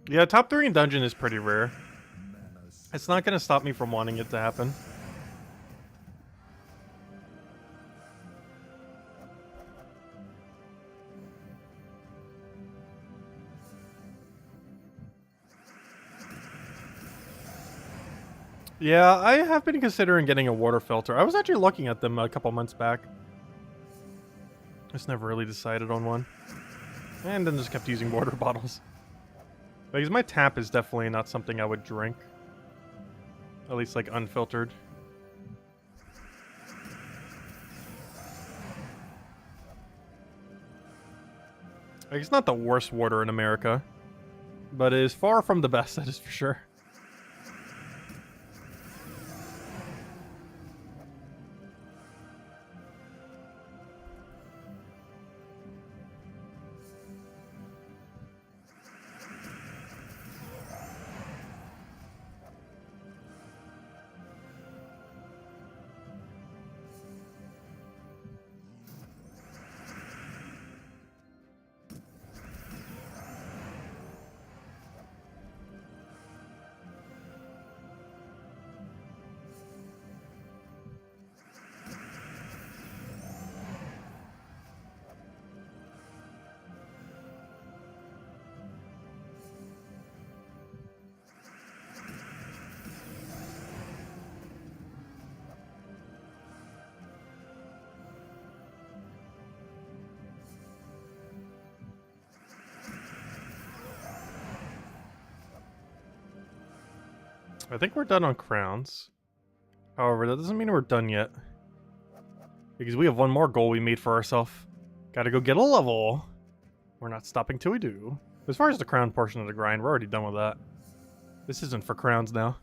Yeah, top 3 in dungeon is pretty rare. It's not gonna stop me from wanting it to happen. Yeah, I have been considering getting a water filter. I was actually looking at them a couple months back. Just never really decided on one. And then just kept using water bottles. Because my tap is definitely not something I would drink. At least, like, unfiltered. Like, it's not the worst water in America. But it is far from the best, that is for sure. I think we're done on crowns. However, that doesn't mean we're done yet. Because we have one more goal we made for ourselves. Gotta go get a level. We're not stopping till we do. As far as the crown portion of the grind, we're already done with that. This isn't for crowns now.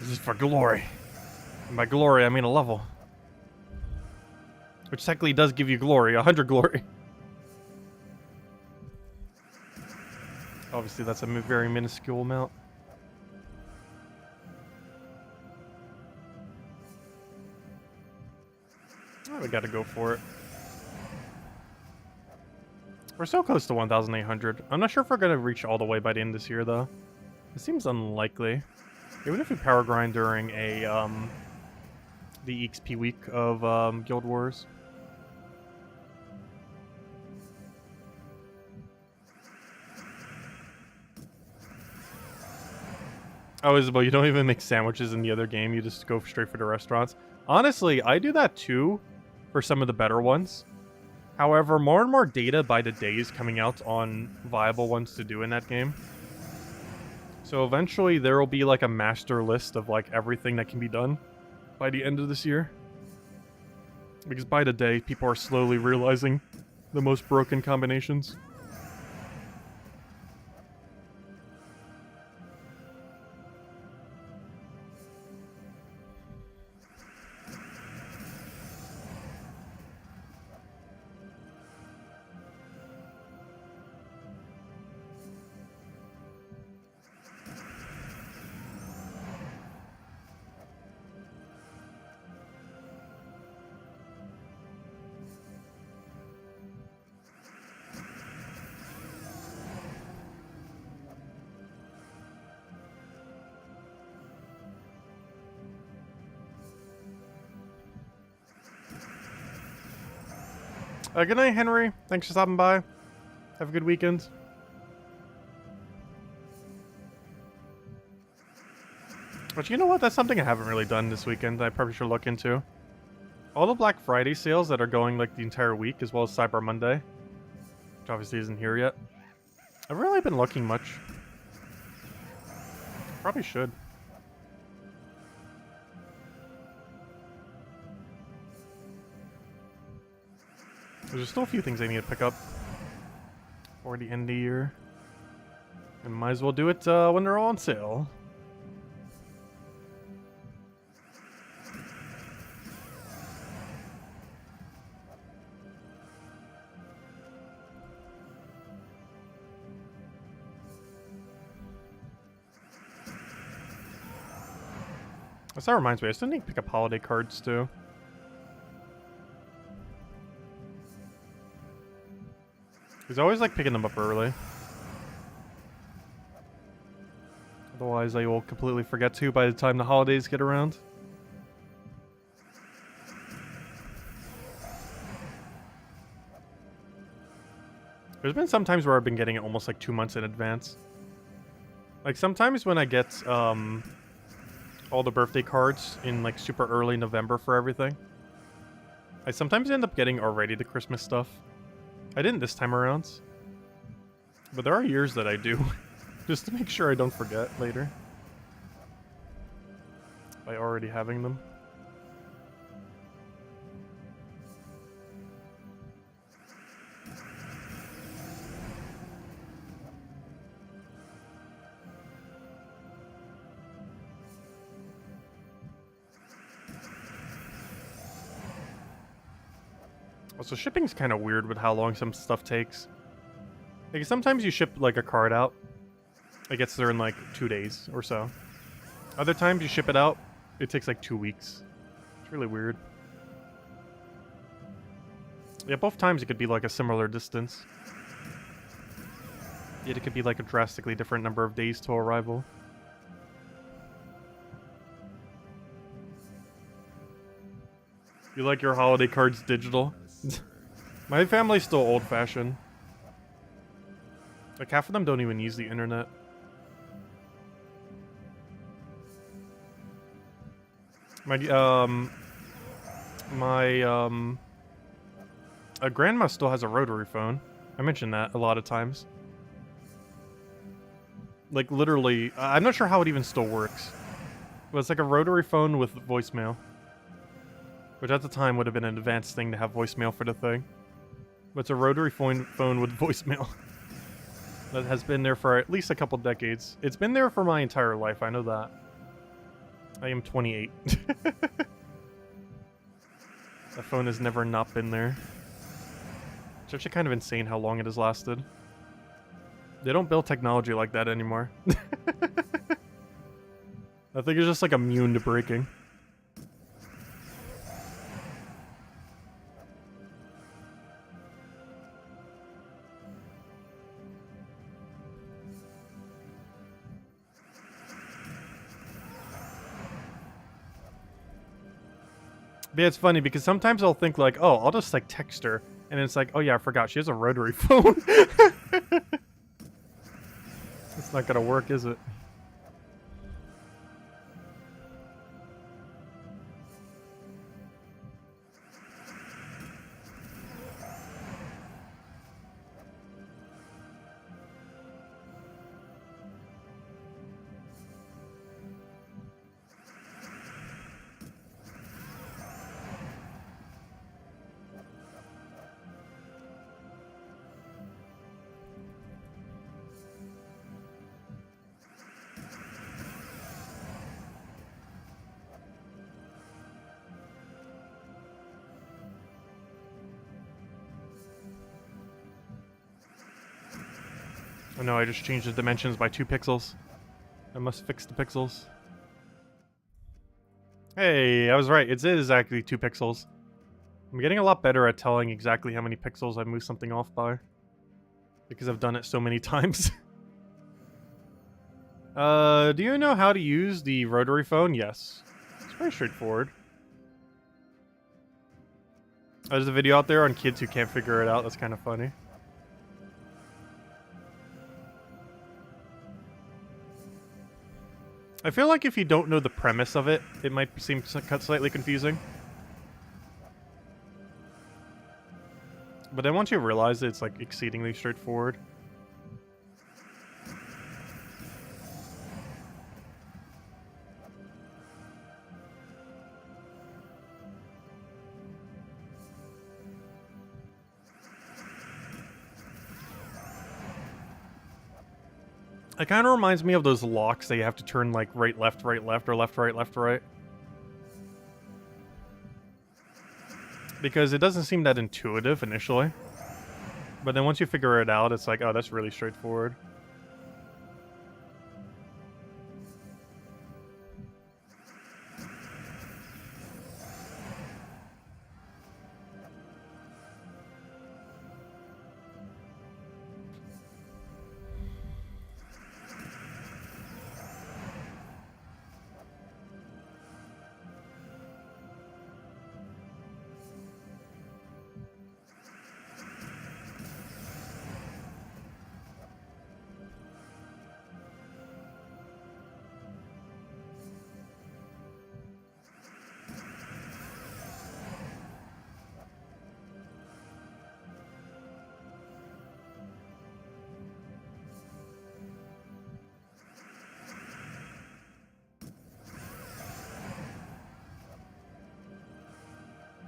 This is for glory. And by glory, I mean a level. Which technically does give you glory, 100 glory. Obviously, that's a very minuscule amount. Oh, we gotta go for it. We're so close to 1,800. I'm not sure if we're gonna reach all the way by the end of this year, though. It seems unlikely. Even if we power grind during the EXP week of Guild Wars. Oh, Isabel, you don't even make sandwiches in the other game. You just go straight for the restaurants. Honestly, I do that too for some of the better ones. However, more and more data by the day is coming out on viable ones to do in that game. So eventually there will be like a master list of like everything that can be done by the end of this year. Because by the day, people are slowly realizing the most broken combinations. Good night, Henry. Thanks for stopping by. Have a good weekend. But you know what? That's something I haven't really done this weekend that I probably should look into. All the Black Friday sales that are going like the entire week, as well as Cyber Monday, which obviously isn't here yet. I've really been looking much. Probably should. There's still a few things I need to pick up for the end of the year. And might as well do it when they're all on sale. That reminds me, I still need to pick up holiday cards too. Because I always like picking them up early. Otherwise, I will completely forget to by the time the holidays get around. There's been some times where I've been getting it almost like 2 months in advance. Like sometimes when I get all the birthday cards in like super early November for everything, I sometimes end up getting already the Christmas stuff. I didn't this time around, but there are years that I do, just to make sure I don't forget later by already having them. Also, shipping's kind of weird with how long some stuff takes. Like, sometimes you ship, like, a card out. It gets there in, like, 2 days or so. Other times you ship it out, it takes, like, 2 weeks. It's really weird. Yeah, both times it could be, like, a similar distance. Yet it could be, like, a drastically different number of days to arrival. You like your holiday cards digital? My family's still old-fashioned. Like, half of them don't even use the internet. My grandma still has a rotary phone. I mentioned that a lot of times. Like, literally, I'm not sure how it even still works. But it's like a rotary phone with voicemail. Which at the time would have been an advanced thing to have voicemail for the thing. But it's a rotary phone with voicemail. That has been there for at least a couple decades. It's been there for my entire life, I know that. I am 28. That phone has never not been there. It's actually kind of insane how long it has lasted. They don't build technology like that anymore. I think it's just like immune to breaking. But yeah, it's funny because sometimes I'll think like, oh, I'll just like text her, and it's like, oh yeah, I forgot she has a rotary phone. It's not gonna work, is it? Oh no, I just changed the dimensions by 2 pixels. I must fix the pixels. Hey, I was right. It is exactly 2 pixels. I'm getting a lot better at telling exactly how many pixels I moved something off by. Because I've done it so many times. Do you know how to use the rotary phone? Yes. It's very straightforward. There's a video out there on kids who can't figure it out. That's kind of funny. I feel like if you don't know the premise of it, it might seem slightly confusing. But then once you realize it, it's like exceedingly straightforward. It kind of reminds me of those locks that you have to turn like right, left, or left, right. Because it doesn't seem that intuitive initially. But then once you figure it out, it's like, oh, that's really straightforward.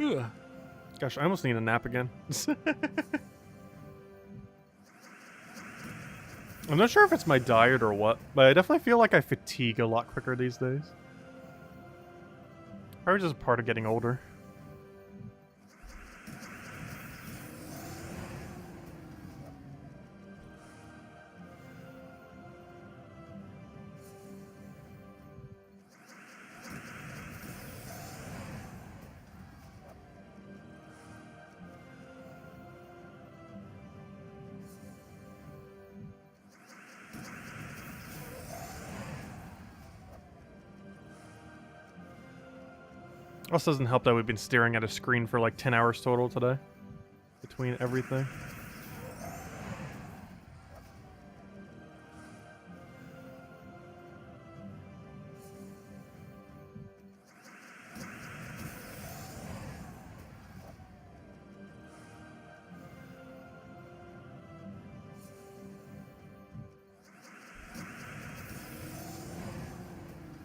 Ugh. Gosh, I almost need a nap again. I'm not sure if it's my diet or what, but I definitely feel like I fatigue a lot quicker these days. Probably just part of getting older. Also doesn't help that we've been staring at a screen for like 10 hours total today. Between everything.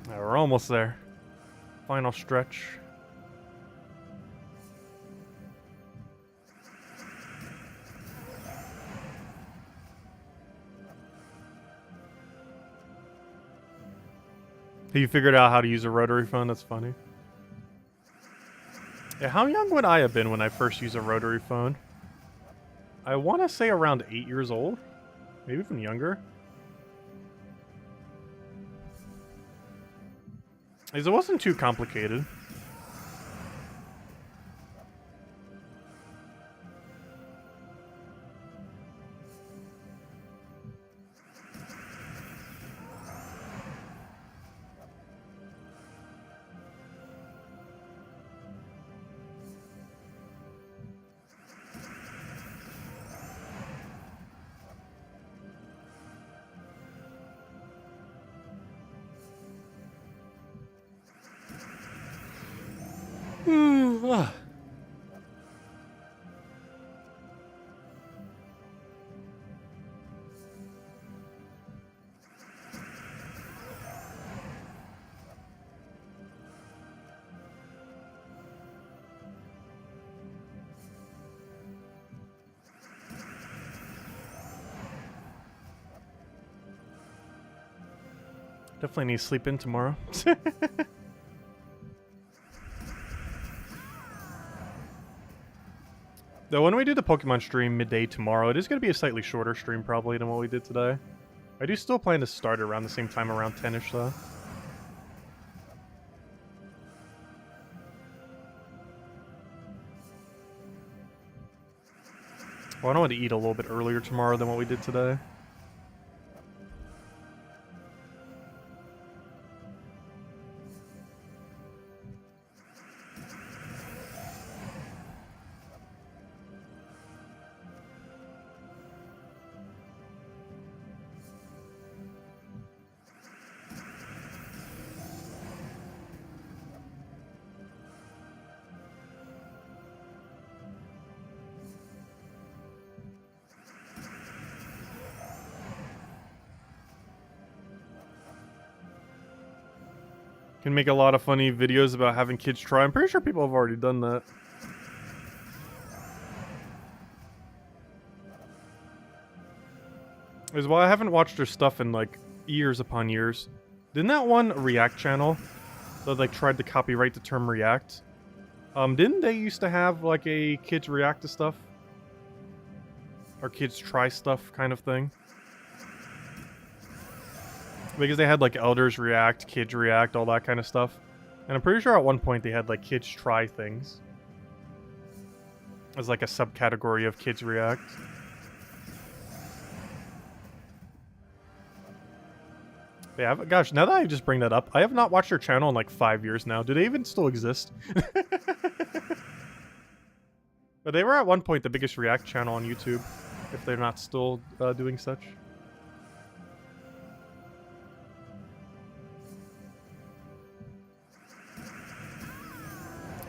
We're almost there. Final stretch. You figured out how to use a rotary phone? That's funny. Yeah, how young would I have been when I first used a rotary phone? I want to say around 8 years old. Maybe even younger. It wasn't too complicated. Definitely need to sleep in tomorrow. Though when we do the Pokemon stream midday tomorrow, it is going to be a slightly shorter stream probably than what we did today. I do still plan to start around the same time, around 10ish though. Well, I want to eat a little bit earlier tomorrow than what we did today. Can make a lot of funny videos about having kids try. I'm pretty sure people have already done that. Is why I haven't watched their stuff in like years upon years. Didn't that one React channel that like tried to copyright the term React? Didn't they used to have like a kids react to stuff? Or kids try stuff kind of thing? Because they had like elders react, kids react, all that kind of stuff. And I'm pretty sure at one point they had like kids try things as like a subcategory of kids react. Yeah, gosh, now that I just bring that up, I have not watched their channel in like 5 years now. Do they even still exist? But they were at one point the biggest React channel on YouTube, if they're not still doing such.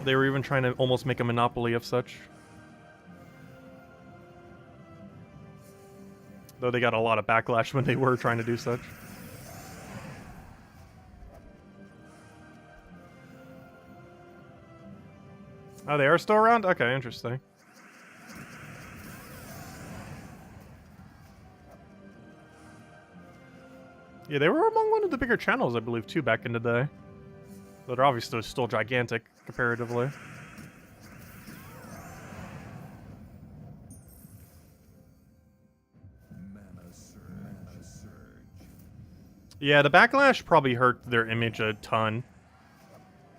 They were even trying to almost make a monopoly of such. Though they got a lot of backlash when they were trying to do such. Oh, they are still around? Okay, interesting. Yeah, they were among one of the bigger channels, I believe, too, back in the day. Though they're obviously still gigantic, comparatively. Yeah, the backlash probably hurt their image a ton.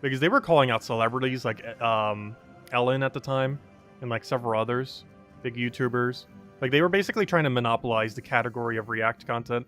Because they were calling out celebrities like Ellen at the time, and like several others, big YouTubers. Like they were basically trying to monopolize the category of React content.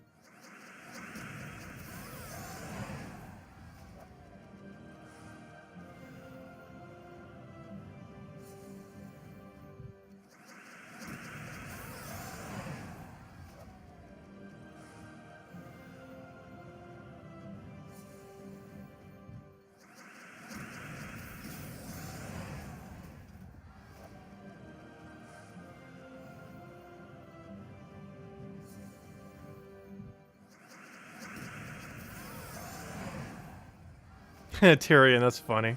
Tyrion, that's funny.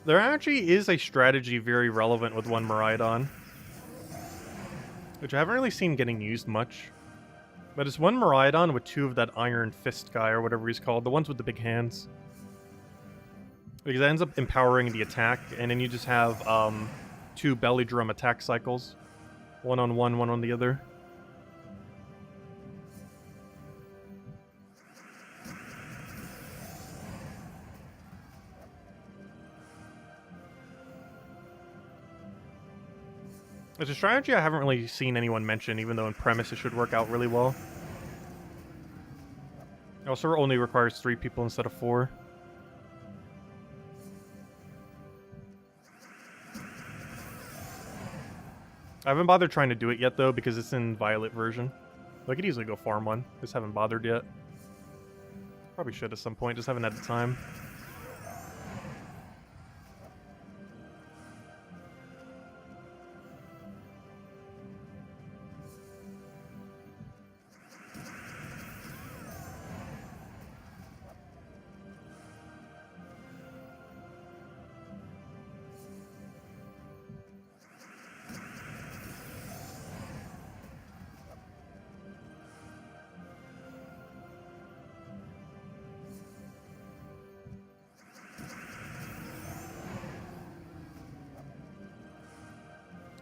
There actually is a strategy very relevant with one Miraidon, which I haven't really seen getting used much. But it's one Miraidon with two of that Iron Fist guy, or whatever he's called, the ones with the big hands. Because it ends up empowering the attack, and then you just have 2 belly drum attack cycles. One on one, one on the other. It's a strategy I haven't really seen anyone mention, even though in premise it should work out really well. It also only requires 3 people instead of 4. I haven't bothered trying to do it yet, though, because it's in Violet version. I could easily go farm one. Just haven't bothered yet. Probably should at some point, just haven't had the time.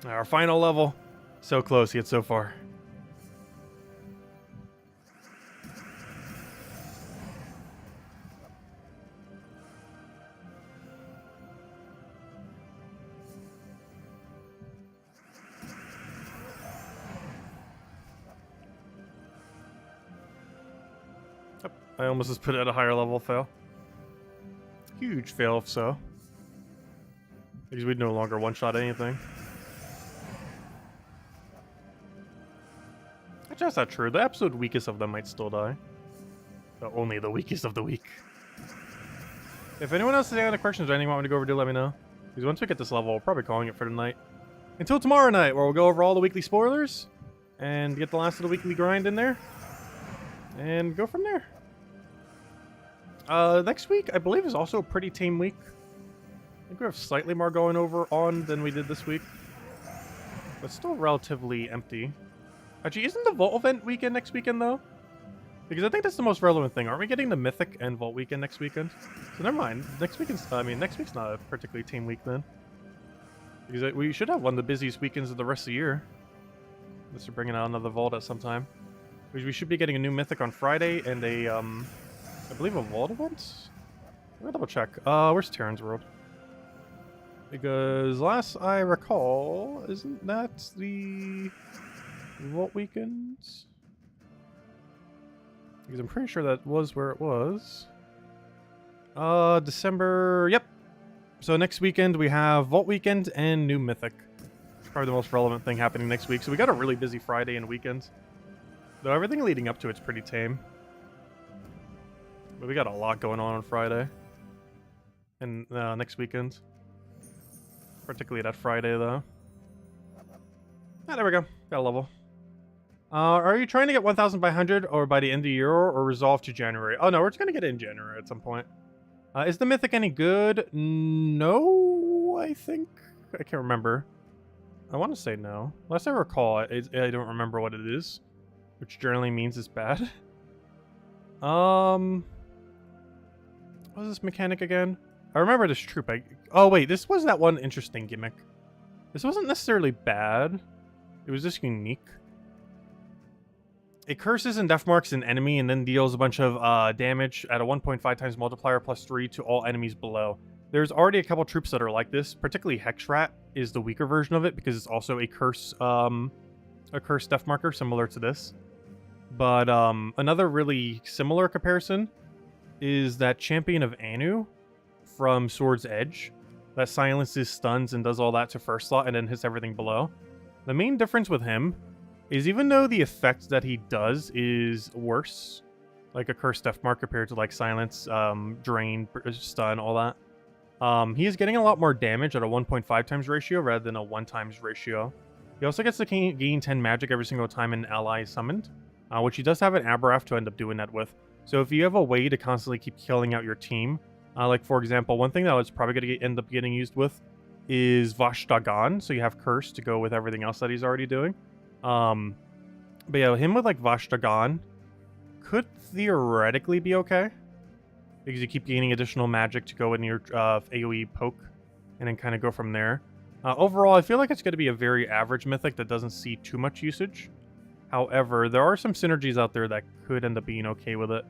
Our final level. So close yet so far. Yep, I almost just put it at a higher level fail. Huge fail if so. Because we'd no longer one-shot anything. Actually, that's not true. The absolute weakest of them might still die. But only the weakest of the weak. If anyone else has any other questions or anything you want me to go over, do let me know. Because once we get this level, we're probably calling it for tonight. Until tomorrow night, where we'll go over all the weekly spoilers. And get the last of the weekly grind in there. And go from there. Next week, I believe, is also a pretty tame week. I think we have slightly more going over on than we did this week. But still relatively empty. Actually, isn't the Vault event weekend next weekend, though? Because I think that's the most relevant thing. Aren't we getting the Mythic and Vault weekend next weekend? So never mind. Next week's not a particularly tame week then. Because we should have one of the busiest weekends of the rest of the year. Unless we're bringing out another Vault at some time. Because we should be getting a new Mythic on Friday and a, I believe a Vault event? Let me double check. Where's Terran's World? Because last I recall, isn't that the Vault weekends? Because I'm pretty sure that was where it was. December, yep. So next weekend we have Vault weekend and new Mythic. It's probably the most relevant thing happening next week. So we got a really busy Friday and weekend. Though everything leading up to it's pretty tame. But we got a lot going on Friday. And next weekend. Particularly that Friday, though. Ah, there we go. Got a level. Are you trying to get 1,000 by 100 or by the end of the year or resolve to January? Oh, no, we're just going to get it in January at some point. Is the Mythic any good? No, I think. I can't remember. I want to say no. Last I recall, I don't remember what it is. Which generally means it's bad. What was this mechanic again? I remember this troop. Oh, wait, this was that one interesting gimmick. This wasn't necessarily bad. It was just unique. It curses and death marks an enemy and then deals a bunch of damage at a 1.5 times multiplier plus 3 to all enemies below. There's already a couple troops that are like this. Particularly Hexrat is the weaker version of it because it's also a curse death marker similar to this. But another really similar comparison is that Champion of Anu from Sword's Edge that silences stuns and does all that to first slot and then hits everything below. The main difference with him is even though the effect that he does is worse, like a Cursed Death Mark compared to like Silence, Drain, Stun, all that, he is getting a lot more damage at a 1.5 times ratio rather than a 1 times ratio. He also gets to gain 10 magic every single time an ally is summoned, which he does have an Aberrath to end up doing that with. So if you have a way to constantly keep killing out your team, like for example, one thing that was probably going to end up getting used with is Vash Dagon, so you have Curse to go with everything else that he's already doing. But yeah, him with like Vash Dagon could theoretically be okay, because you keep gaining additional magic to go in your AoE poke, and then kind of go from there. Overall, I feel like it's going to be a very average mythic that doesn't see too much usage. However, there are some synergies out there that could end up being okay with it.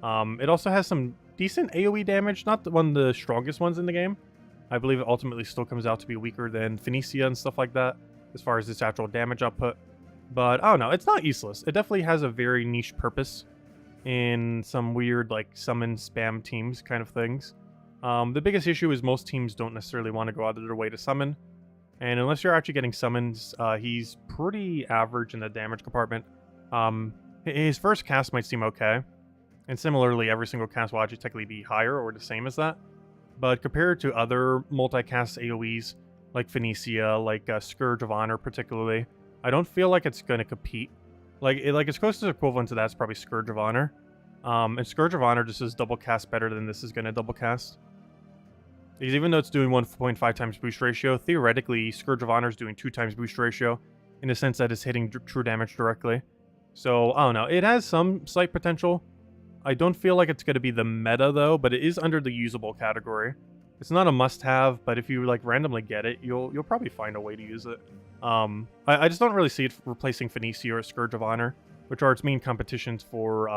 It also has some decent AoE damage, not one of the strongest ones in the game. I believe it ultimately still comes out to be weaker than Phoenicia and stuff like that, as far as its actual damage output. But, I don't know, it's not useless. It definitely has a very niche purpose in some weird, like, summon spam teams kind of things. The biggest issue is most teams don't necessarily want to go out of their way to summon. And unless you're actually getting summons, he's pretty average in the damage compartment. His first cast might seem okay. And similarly, every single cast will actually technically be higher or the same as that. But compared to other multicast AoEs, like Phoenicia, like Scourge of Honor particularly, I don't feel like it's going to compete. Like its closest equivalent to that is probably Scourge of Honor. And Scourge of Honor just is double cast better than this is going to double cast. Because even though it's doing 1.5 times boost ratio, theoretically, Scourge of Honor is doing 2 times boost ratio, in the sense that it's hitting true damage directly. So, I don't know. It has some slight potential. I don't feel like it's going to be the meta, though, but it is under the usable category. It's not a must-have, but if you, like, randomly get it, you'll probably find a way to use it. I just don't really see it replacing Phoenicia or Scourge of Honor, which are its main competitions for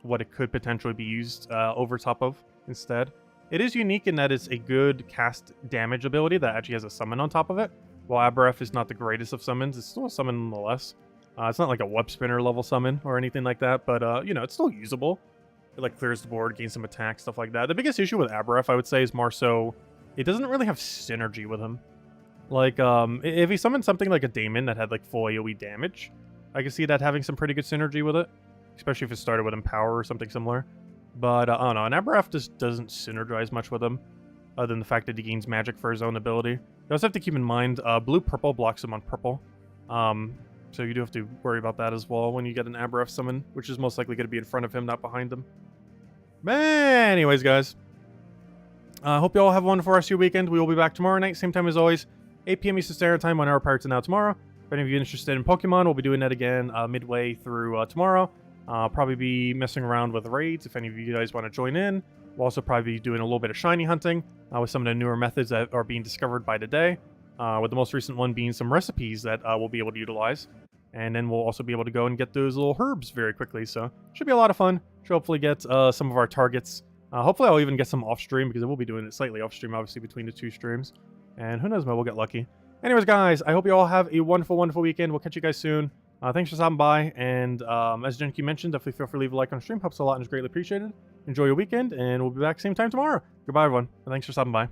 what it could potentially be used over top of instead. It is unique in that it's a good cast damage ability that actually has a summon on top of it. While Aberef is not the greatest of summons, it's still a summon nonetheless. It's not like a web spinner level summon or anything like that, but you know, it's still usable. It like clears the board, gains some attack, stuff like that. The biggest issue with Aberef, I would say, is more so it doesn't really have synergy with him. Like, if he summoned something like a Daemon that had like full AoE damage, I could see that having some pretty good synergy with it, especially if it started with Empower or something similar. But, I don't know, and Aberef just doesn't synergize much with him, other than the fact that he gains magic for his own ability. You also have to keep in mind, blue-purple blocks him on purple. So you do have to worry about that as well when you get an Aberef summon, which is most likely going to be in front of him, not behind him. But anyways, guys, I hope you all have a wonderful rest of your weekend. We will be back tomorrow night, same time as always, 8 p.m. Eastern Standard Time, 1 hour prior to now tomorrow. If any of you are interested in Pokemon, we'll be doing that again midway through tomorrow. I'll probably be messing around with raids if any of you guys want to join in. We'll also probably be doing a little bit of shiny hunting with some of the newer methods that are being discovered by the day. With the most recent one being some recipes that we'll be able to utilize. And then we'll also be able to go and get those little herbs very quickly. So should be a lot of fun. Should hopefully get some of our targets. Hopefully I'll even get some off stream because I will be doing it slightly off stream, obviously, between the two streams. And who knows, maybe we'll get lucky. Anyways, guys, I hope you all have a wonderful, wonderful weekend. We'll catch you guys soon. Thanks for stopping by, and as Genki mentioned, definitely feel free to leave a like on stream. Helps a lot and is greatly appreciated. Enjoy your weekend, and we'll be back same time tomorrow. Goodbye, everyone, and thanks for stopping by.